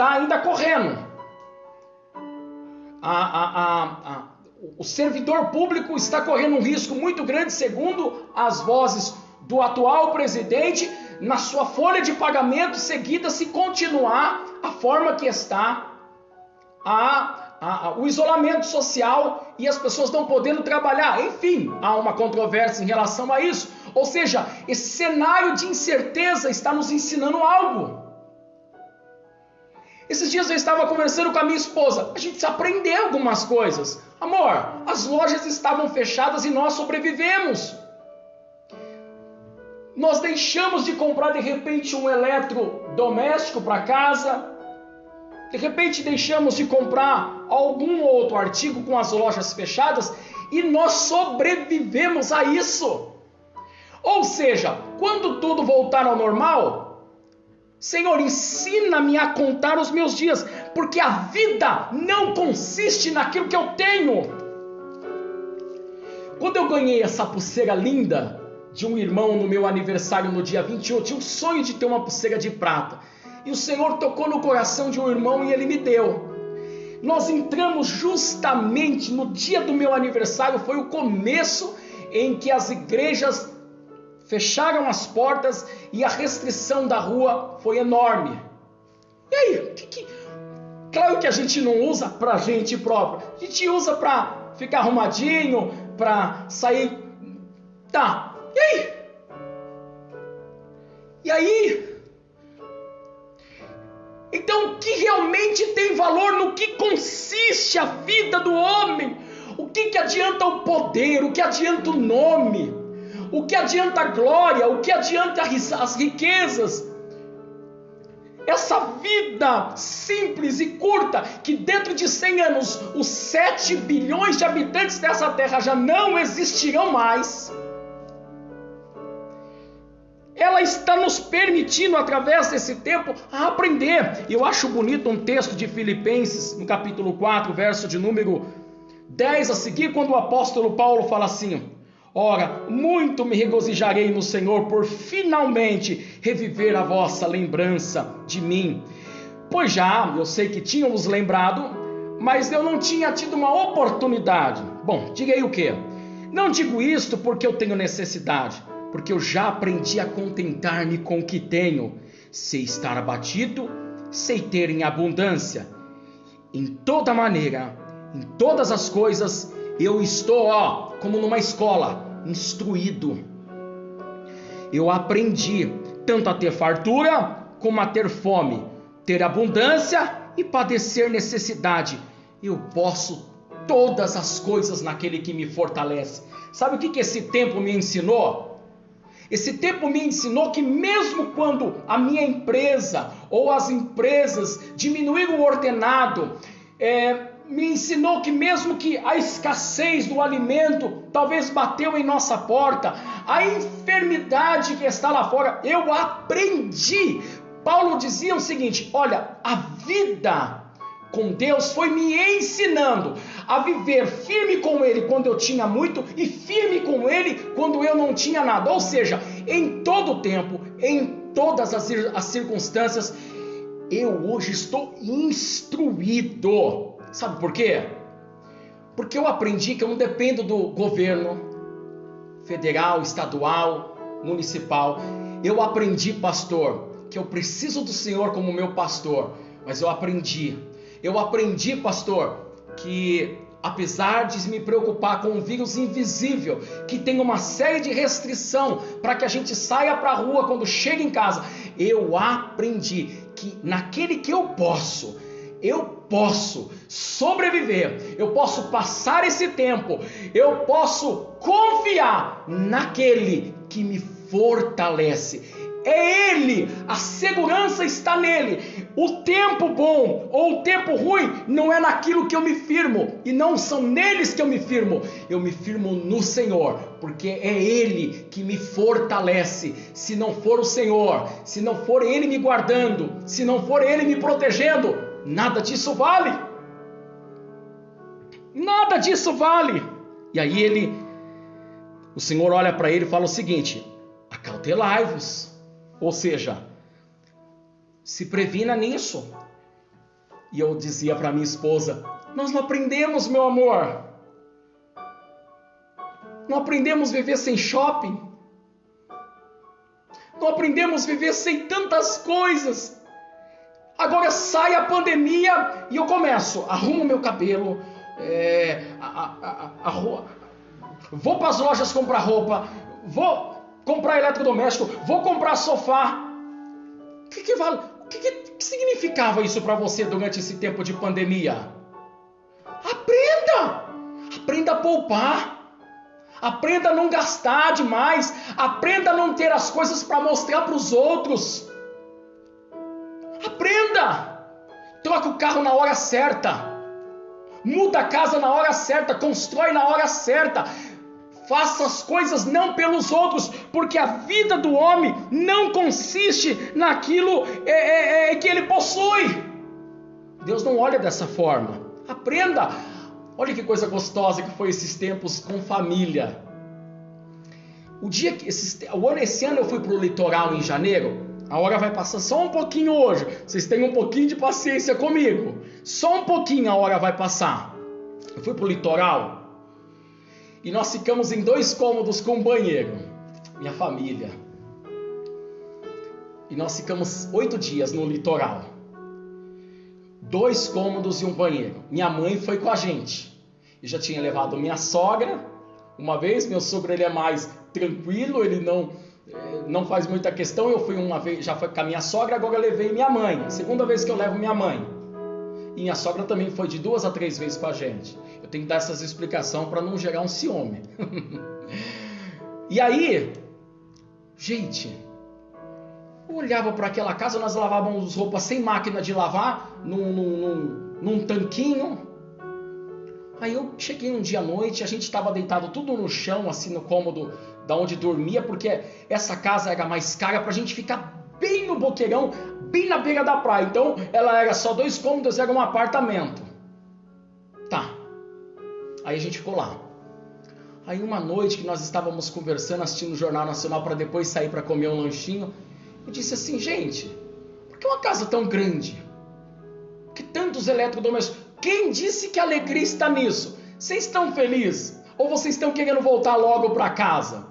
ainda correndo. O servidor público está correndo um risco muito grande, segundo as vozes do atual presidente, na sua folha de pagamento seguida, se continuar a forma que está o isolamento social e as pessoas não podendo trabalhar. Enfim, há uma controvérsia em relação a isso. Ou seja, esse cenário de incerteza está nos ensinando algo. Esses dias eu estava conversando com a minha esposa, a gente precisa aprender algumas coisas. Amor, as lojas estavam fechadas e nós sobrevivemos. Nós deixamos de comprar de repente um eletrodoméstico para casa. De repente deixamos de comprar algum outro artigo com as lojas fechadas e nós sobrevivemos a isso. Ou seja, quando tudo voltar ao normal, Senhor, ensina-me a contar os meus dias, porque a vida não consiste naquilo que eu tenho. Quando eu ganhei essa pulseira linda de um irmão no meu aniversário no dia 21, eu tinha um sonho de ter uma pulseira de prata. E o Senhor tocou no coração de um irmão e ele me deu. Nós entramos justamente no dia do meu aniversário, foi o começo em que as igrejas fecharam as portas e a restrição da rua foi enorme. E aí, claro que a gente não usa pra gente própria, a gente usa pra ficar arrumadinho, pra sair. Tá, e aí? E aí? Então, o que realmente tem valor, no que consiste a vida do homem? O que adianta o poder? O que adianta o nome? O que adianta a glória? O que adianta as riquezas? Essa vida simples e curta, que dentro de 100 anos os 7 bilhões de habitantes dessa terra já não existirão mais. Ela está nos permitindo, através desse tempo, a aprender. Eu acho bonito um texto de Filipenses, no capítulo 4, verso de número 10 a seguir, quando o apóstolo Paulo fala assim: ora, muito me regozijarei no Senhor por finalmente reviver a vossa lembrança de mim. Pois já, eu sei que tínhamos lembrado, mas eu não tinha tido uma oportunidade. Bom, direi o quê? Não digo isto porque eu tenho necessidade, porque eu já aprendi a contentar-me com o que tenho. Sei estar abatido, sei ter em abundância. Em toda maneira, em todas as coisas, eu estou, como numa escola, instruído. Eu aprendi tanto a ter fartura, como a ter fome, ter abundância e padecer necessidade. Eu posso todas as coisas naquele que me fortalece. Sabe o que esse tempo me ensinou? Esse tempo me ensinou que mesmo quando a minha empresa ou as empresas diminuíram o ordenado, me ensinou que mesmo que a escassez do alimento talvez bateu em nossa porta, a enfermidade que está lá fora, eu aprendi. Paulo dizia o seguinte: olha, a vida com Deus foi me ensinando a viver firme com Ele quando eu tinha muito e firme com Ele quando eu não tinha nada. Ou seja, em todo o tempo, em todas as circunstâncias, eu hoje estou instruído. Sabe por quê? Porque eu aprendi que eu não dependo do governo federal, estadual, municipal. Eu aprendi, pastor, que eu preciso do Senhor como meu pastor. Mas eu aprendi, pastor, que apesar de me preocupar com um vírus invisível, que tem uma série de restrição para que a gente saia para a rua quando chega em casa, eu aprendi que naquele que eu posso sobreviver, eu posso passar esse tempo, eu posso confiar naquele que me fortalece. É Ele, a segurança está nele. O tempo bom ou o tempo ruim não é naquilo que eu me firmo, e não são neles que eu me firmo no Senhor, porque é Ele que me fortalece. Se não for o Senhor, se não for Ele me guardando, se não for Ele me protegendo, nada disso vale. Nada disso vale. E aí o Senhor olha para ele e fala o seguinte: acautelai-vos. Ou seja, se previna nisso. E eu dizia para minha esposa: nós não aprendemos, meu amor. Não aprendemos a viver sem shopping. Não aprendemos a viver sem tantas coisas. Agora sai a pandemia e eu começo, arrumo meu cabelo, vou para as lojas comprar roupa, vou comprar eletrodoméstico, vou comprar sofá. O que significava isso para você durante esse tempo de pandemia? Aprenda a poupar, aprenda a não gastar demais, aprenda a não ter as coisas para mostrar para os outros. Aprenda, troca o carro na hora certa, muda a casa na hora certa, constrói na hora certa. Faça as coisas não pelos outros, porque a vida do homem não consiste naquilo que ele possui. Deus não olha dessa forma. Aprenda. Olha que coisa gostosa que foi esses tempos com família. Esse ano eu fui para o litoral em janeiro. A hora vai passar só um pouquinho hoje. Vocês tenham um pouquinho de paciência comigo. Só um pouquinho a hora vai passar. Eu fui para o litoral. E nós ficamos em 2 cômodos com banheiro, minha família. E nós ficamos 8 dias no litoral. 2 cômodos e um banheiro. Minha mãe foi com a gente. Eu já tinha levado minha sogra uma vez. Meu sogro ele é mais tranquilo, ele não faz muita questão. Eu fui uma vez, já foi com a minha sogra, agora eu levei minha mãe. Segunda vez que eu levo minha mãe. E minha sogra também foi de 2 a 3 vezes com a gente. Eu tenho que dar essas explicações para não gerar um ciúme. E aí, gente, eu olhava para aquela casa, nós lavávamos roupas sem máquina de lavar, num tanquinho. Aí eu cheguei um dia à noite, a gente estava deitado tudo no chão, assim no cômodo da onde dormia, porque essa casa era mais cara para a gente ficar bem no boqueirão, bem na beira da praia. Então ela era só 2 cômodos, era um apartamento. Tá. Aí a gente ficou lá. Aí uma noite que nós estávamos conversando, assistindo o Jornal Nacional para depois sair para comer um lanchinho, eu disse assim, gente, por que uma casa tão grande? Por que tantos eletrodomésticos? Quem disse que a alegria está nisso? Vocês estão felizes? Ou vocês estão querendo voltar logo para casa?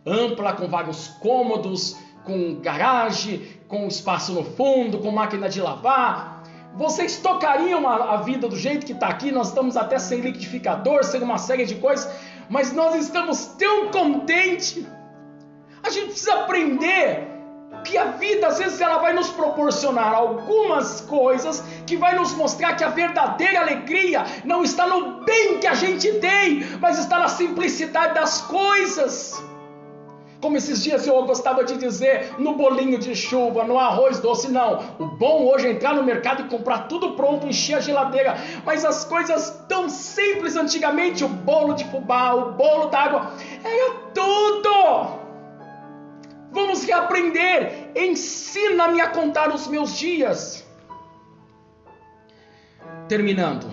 Ampla, com vários cômodos, com garagem, com espaço no fundo, com máquina de lavar. Vocês tocariam a vida do jeito que está aqui? Nós estamos até sem liquidificador, sem uma série de coisas, mas nós estamos tão contentes. A gente precisa aprender que a vida, às vezes, ela vai nos proporcionar algumas coisas que vai nos mostrar que a verdadeira alegria não está no bem que a gente tem, mas está na simplicidade das coisas. Como esses dias eu gostava de dizer, no bolinho de chuva, no arroz doce, não. O bom hoje é entrar no mercado e comprar tudo pronto, encher a geladeira. Mas as coisas tão simples antigamente, o bolo de fubá, o bolo d'água, era tudo. Vamos reaprender. Ensina-me a contar os meus dias. Terminando.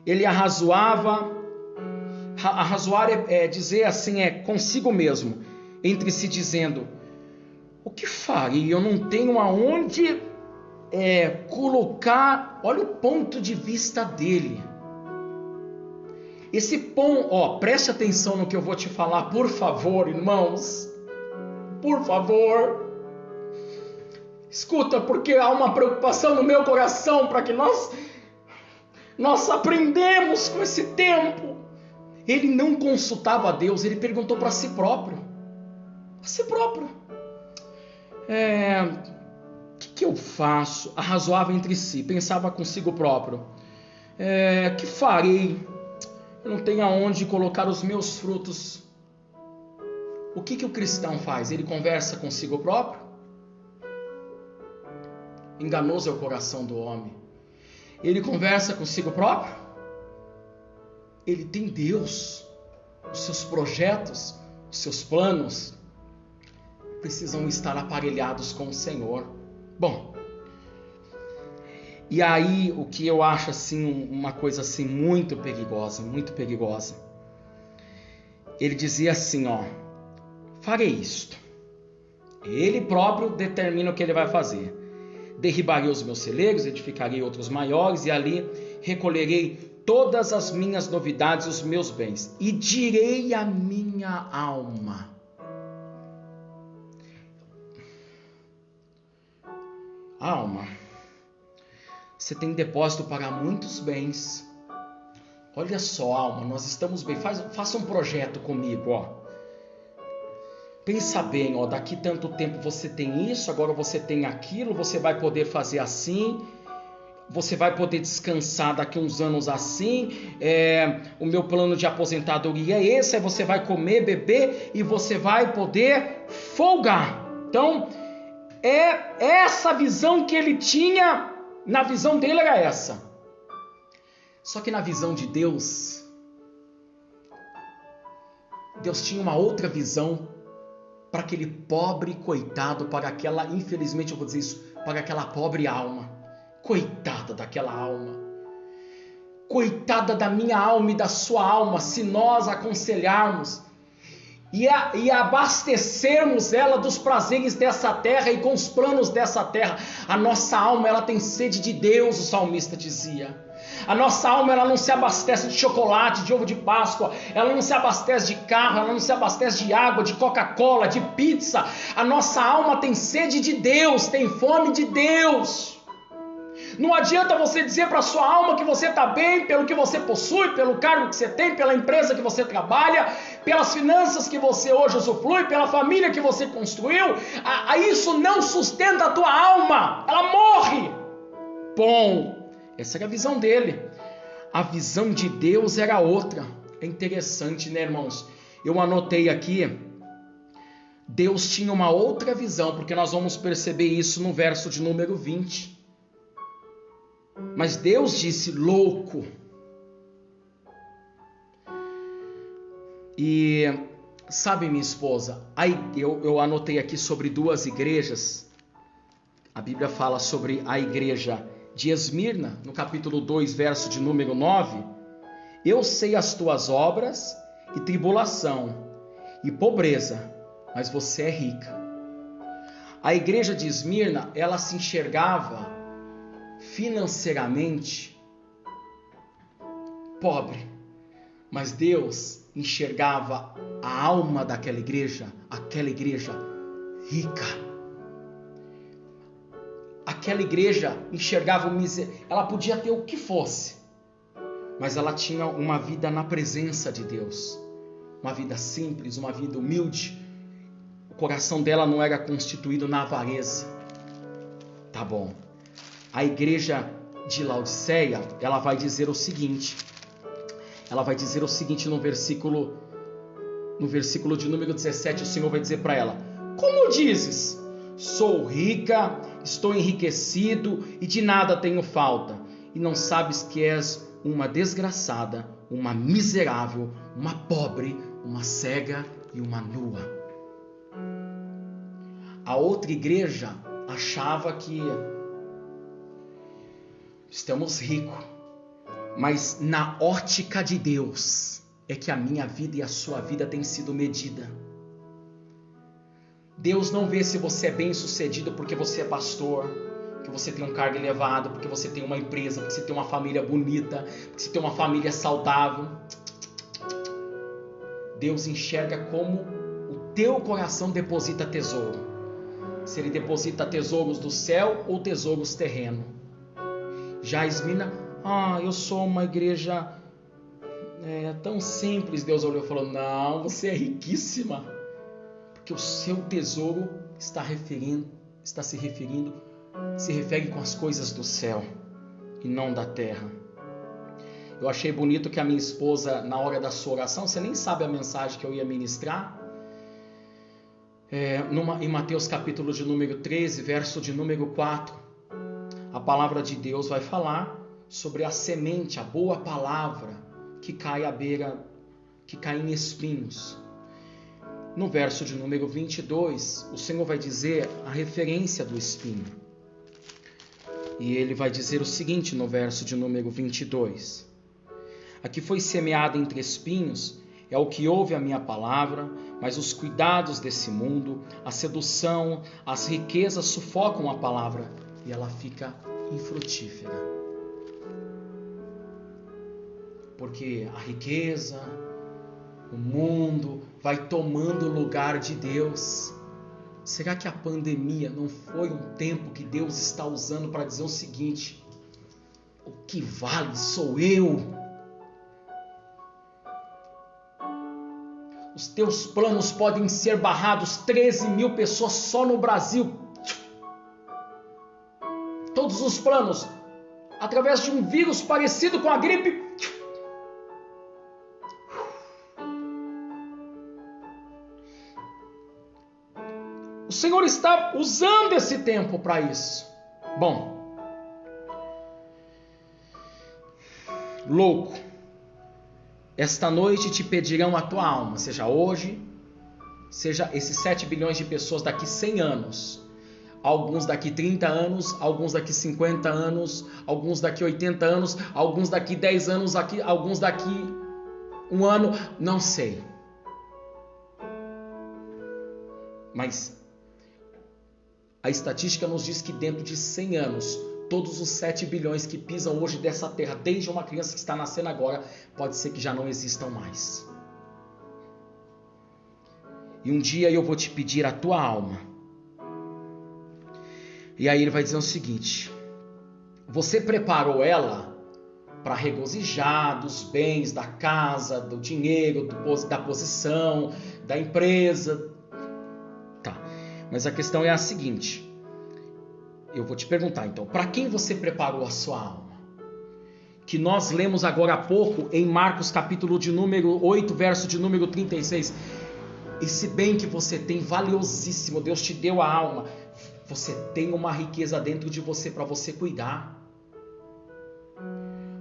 Ele arrazoava. Arrazoar é dizer assim, é consigo mesmo. Entre si dizendo, o que farei? Eu não tenho aonde colocar. Olha o ponto de vista dele. Esse ponto, preste atenção no que eu vou te falar, por favor, irmãos. Por favor, escuta, porque há uma preocupação no meu coração para que nós aprendemos com esse tempo. Ele não consultava a Deus, ele perguntou para si próprio. A si próprio. O que eu faço? Arrazoava entre si, pensava consigo próprio. Que farei? Eu não tenho aonde colocar os meus frutos. O que o cristão faz? Ele conversa consigo próprio? Enganoso é o coração do homem. Ele conversa consigo próprio? Ele tem Deus. Os seus projetos, os seus planos precisam estar aparelhados com o Senhor. Bom, e aí o que eu acho assim, uma coisa assim muito perigosa, muito perigosa. Ele dizia assim, farei isto. Ele próprio determina o que ele vai fazer. Derribarei os meus celeiros, edificarei outros maiores, e ali recolherei todas as minhas novidades, os meus bens, e direi à minha alma. Alma, você tem depósito para muitos bens. Olha só, alma, nós estamos bem. Faça um projeto comigo, Pensa bem, daqui tanto tempo você tem isso, agora você tem aquilo, você vai poder fazer assim, você vai poder descansar daqui uns anos assim, o meu plano de aposentadoria é esse, aí você vai comer, beber e você vai poder folgar. Então, essa visão que ele tinha, na visão dele era essa. Só que na visão de Deus, Deus tinha uma outra visão para aquele pobre coitado, para aquela, infelizmente eu vou dizer isso, para aquela pobre alma. Coitada daquela alma. Coitada da minha alma e da sua alma, se nós aconselharmos e abastecermos ela dos prazeres dessa terra e com os planos dessa terra. A nossa alma, ela tem sede de Deus, o salmista dizia. A nossa alma, ela não se abastece de chocolate, de ovo de Páscoa, ela não se abastece de carro, ela não se abastece de água, de Coca-Cola, de pizza. A nossa alma tem sede de Deus, tem fome de Deus. Não adianta você dizer para a sua alma que você está bem pelo que você possui, pelo cargo que você tem, pela empresa que você trabalha, pelas finanças que você hoje usufrui, pela família que você construiu. Isso não sustenta a tua alma, ela morre. Bom, essa era a visão dele. A visão de Deus era outra. É interessante, né, irmãos? eu anotei aqui, Deus tinha uma outra visão, porque nós vamos perceber isso no verso de número 20. Mas Deus disse: louco. E sabe, minha esposa, eu anotei aqui sobre duas igrejas. A Bíblia fala sobre a igreja de Esmirna, no capítulo 2, verso de número 9. Eu sei as tuas obras e tribulação e pobreza, mas você é rica. A igreja de Esmirna, ela se enxergava financeiramente pobre, mas Deus enxergava a alma daquela igreja, rica. Aquela igreja enxergava ela podia ter o que fosse, mas ela tinha uma vida na presença de Deus, uma vida simples, uma vida humilde. O coração dela não era constituído na avareza. Tá bom. A igreja de Laodiceia, ela vai dizer o seguinte no versículo de número 17, o Senhor vai dizer para ela: como dizes, sou rica, estou enriquecido e de nada tenho falta, e não sabes que és uma desgraçada, uma miserável, uma pobre, uma cega e uma nua. A outra igreja achava que estamos ricos, mas na ótica de Deus é que a minha vida e a sua vida tem sido medida. Deus não vê se você é bem sucedido porque você é pastor, porque você tem um cargo elevado, porque você tem uma empresa, porque você tem uma família bonita, porque você tem uma família saudável. Deus enxerga como o teu coração deposita tesouro. Se ele deposita tesouros do céu ou tesouros terrenos. Já Esmirna, eu sou uma igreja tão simples. Deus olhou e falou: não, você é riquíssima, porque o seu tesouro se refere com as coisas do céu e não da terra. Eu achei bonito que a minha esposa, na hora da sua oração, você nem sabe a mensagem que eu ia ministrar, em Mateus capítulo de número 13, verso de número 4, a palavra de Deus vai falar sobre a semente, a boa palavra que cai à beira, que cai em espinhos. No verso de número 22, o Senhor vai dizer a referência do espinho. E ele vai dizer o seguinte no verso de número 22: a que foi semeada entre espinhos é o que ouve a minha palavra, mas os cuidados desse mundo, a sedução, as riquezas sufocam a palavra e ela fica infrutífera. Porque a riqueza, o mundo vai tomando o lugar de Deus. Será que a pandemia não foi um tempo que Deus está usando para dizer o seguinte: o que vale sou eu? Os teus planos podem ser barrados. 13 mil pessoas só no Brasil. Todos os planos, através de um vírus parecido com a gripe. O Senhor está usando esse tempo para isso. Bom, louco, esta noite te pedirão a tua alma, seja hoje, seja esses 7 bilhões de pessoas daqui 100 anos, alguns daqui 30 anos, alguns daqui 50 anos, alguns daqui 80 anos, alguns daqui 10 anos, alguns daqui 1 ano, não sei. Mas a estatística nos diz que dentro de 100 anos, todos os 7 bilhões que pisam hoje dessa terra, desde uma criança que está nascendo agora, pode ser que já não existam mais. E um dia eu vou te pedir a tua alma. E aí ele vai dizer o seguinte: você preparou ela para regozijar dos bens, da casa, do dinheiro, da posição, da empresa. Tá, mas a questão é a seguinte: eu vou te perguntar então, para quem você preparou a sua alma? que nós lemos agora há pouco em Marcos capítulo de número 8, verso de número 36. Esse bem que você tem, valiosíssimo, Deus te deu a alma, você tem uma riqueza dentro de você para você cuidar.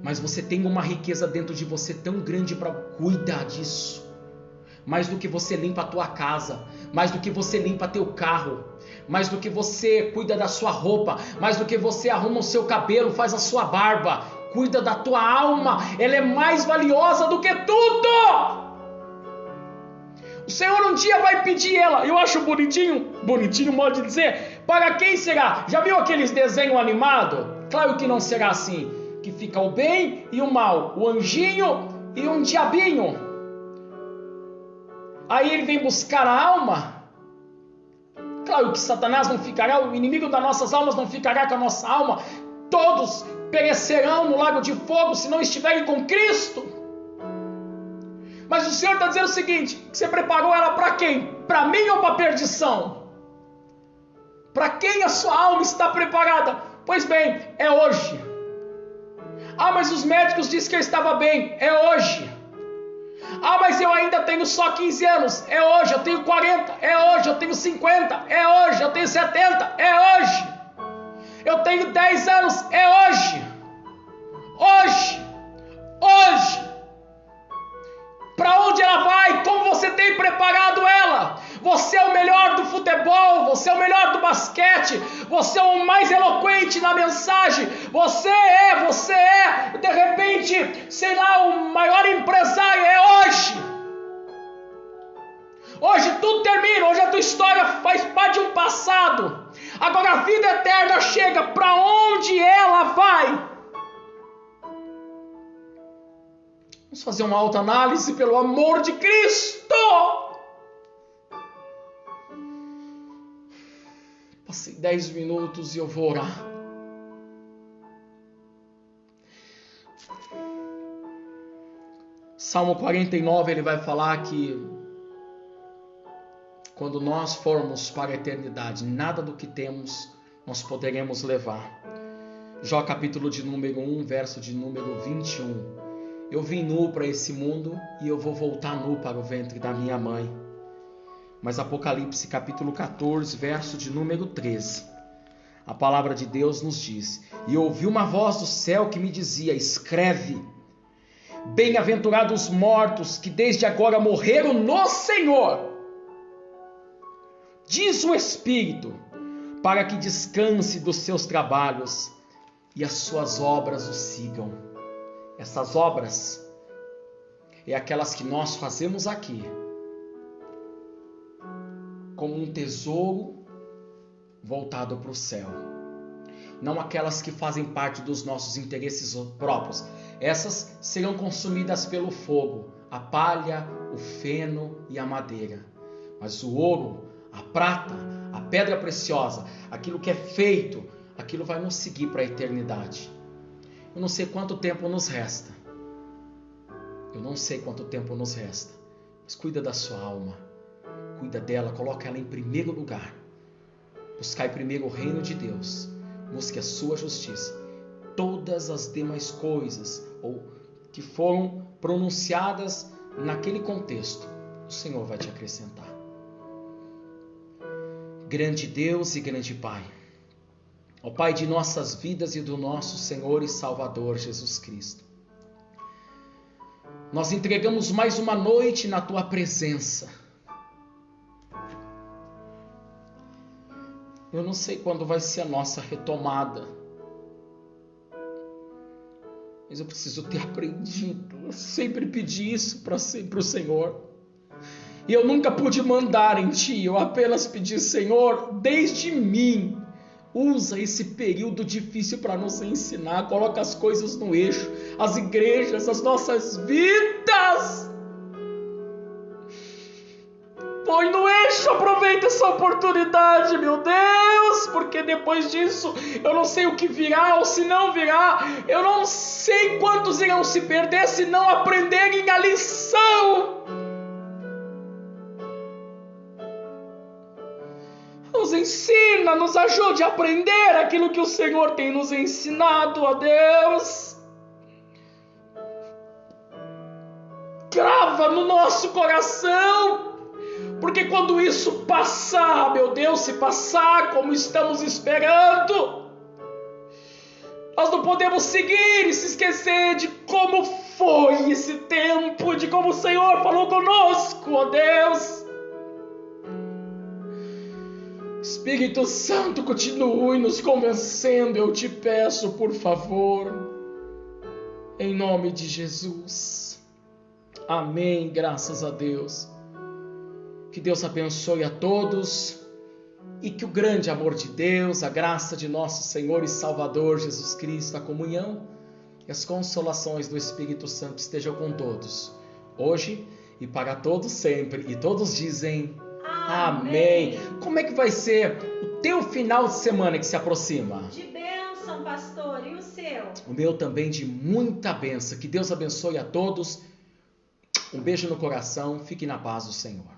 Mas você tem uma riqueza dentro de você tão grande para cuidar disso. Mais do que você limpa a tua casa, mais do que você limpa teu carro, mais do que você cuida da sua roupa, mais do que você arruma o seu cabelo, faz a sua barba, cuida da tua alma, ela é mais valiosa do que tudo. O Senhor um dia vai pedir ela, eu acho bonitinho modo de dizer, para quem será? Já viu aqueles desenhos animados? Claro que não será assim, que fica o bem e o mal, o anjinho e um diabinho. Aí ele vem buscar a alma. Claro que Satanás não ficará, o inimigo das nossas almas não ficará com a nossa alma. Todos perecerão no lago de fogo se não estiverem com Cristo. Mas o Senhor está dizendo o seguinte, que você preparou ela para quem? Para mim ou para a perdição? Para quem a sua alma está preparada? Pois bem, é hoje. Ah, mas os médicos disseram que eu estava bem. É hoje. Ah, mas eu ainda tenho só 15 anos. É hoje. Eu tenho 40. É hoje. Eu tenho 50. É hoje. Eu tenho 70. É hoje. Eu tenho 10 anos. É hoje. Hoje. Hoje. Para onde ela vai? Como você tem preparado ela? Você é o melhor do futebol, você é o melhor do basquete, você é o mais eloquente na mensagem, você é, de repente, sei lá, o maior empresário, é hoje. Hoje tudo termina, hoje a tua história faz parte de um passado. Agora a vida eterna chega, para onde ela vai? Vamos fazer uma autoanálise pelo amor de Cristo. Passei 10 minutos e eu vou orar. Salmo 49, ele vai falar que quando nós formos para a eternidade, nada do que temos nós poderemos levar. Jó capítulo de número 1, verso de número 21. Eu vim nu para esse mundo e eu vou voltar nu para o ventre da minha mãe. Mas Apocalipse capítulo 14, verso de número 13. A palavra de Deus nos diz: e ouvi uma voz do céu que me dizia, escreve, bem-aventurados os mortos que desde agora morreram no Senhor. Diz o Espírito, para que descanse dos seus trabalhos e as suas obras o sigam. Essas obras é aquelas que nós fazemos aqui, como um tesouro voltado para o céu. Não aquelas que fazem parte dos nossos interesses próprios. Essas serão consumidas pelo fogo, a palha, o feno e a madeira. Mas o ouro, a prata, a pedra preciosa, aquilo que é feito, aquilo vai nos seguir para a eternidade. Eu não sei quanto tempo nos resta. Mas cuida da sua alma. Cuida dela, coloca ela em primeiro lugar. Buscai primeiro o reino de Deus. Busque a sua justiça. Todas as demais coisas ou que foram pronunciadas naquele contexto, o Senhor vai te acrescentar. Grande Deus e grande Pai, ó Pai de nossas vidas e do nosso Senhor e Salvador Jesus Cristo, nós entregamos mais uma noite na Tua presença. Eu não sei quando vai ser a nossa retomada, mas eu preciso ter aprendido. Eu sempre pedi isso para o Senhor. E eu nunca pude mandar em Ti. Eu apenas pedi, Senhor, desde mim, usa esse período difícil para nos ensinar. Coloca as coisas no eixo. As igrejas, as nossas vidas. Põe no eixo, aproveita essa oportunidade, meu Deus, porque depois disso eu não sei o que virá ou se não virá, eu não sei quantos irão se perder se não aprenderem a lição. Nos ensina, nos ajude a aprender aquilo que o Senhor tem nos ensinado, ó Deus. trava no nosso coração. Porque quando isso passar, meu Deus, se passar como estamos esperando, nós não podemos seguir e se esquecer de como foi esse tempo, de como o Senhor falou conosco, ó Deus. Espírito Santo, continue nos convencendo, eu te peço, por favor, em nome de Jesus. Amém, graças a Deus. Que Deus abençoe a todos e que o grande amor de Deus, a graça de nosso Senhor e Salvador Jesus Cristo, a comunhão e as consolações do Espírito Santo estejam com todos, hoje e para todos sempre. E todos dizem amém. Como é que vai ser o teu final de semana que se aproxima? De bênção, pastor. E o seu? O meu também de muita bênção. Que Deus abençoe a todos. Um beijo no coração. Fique na paz do Senhor.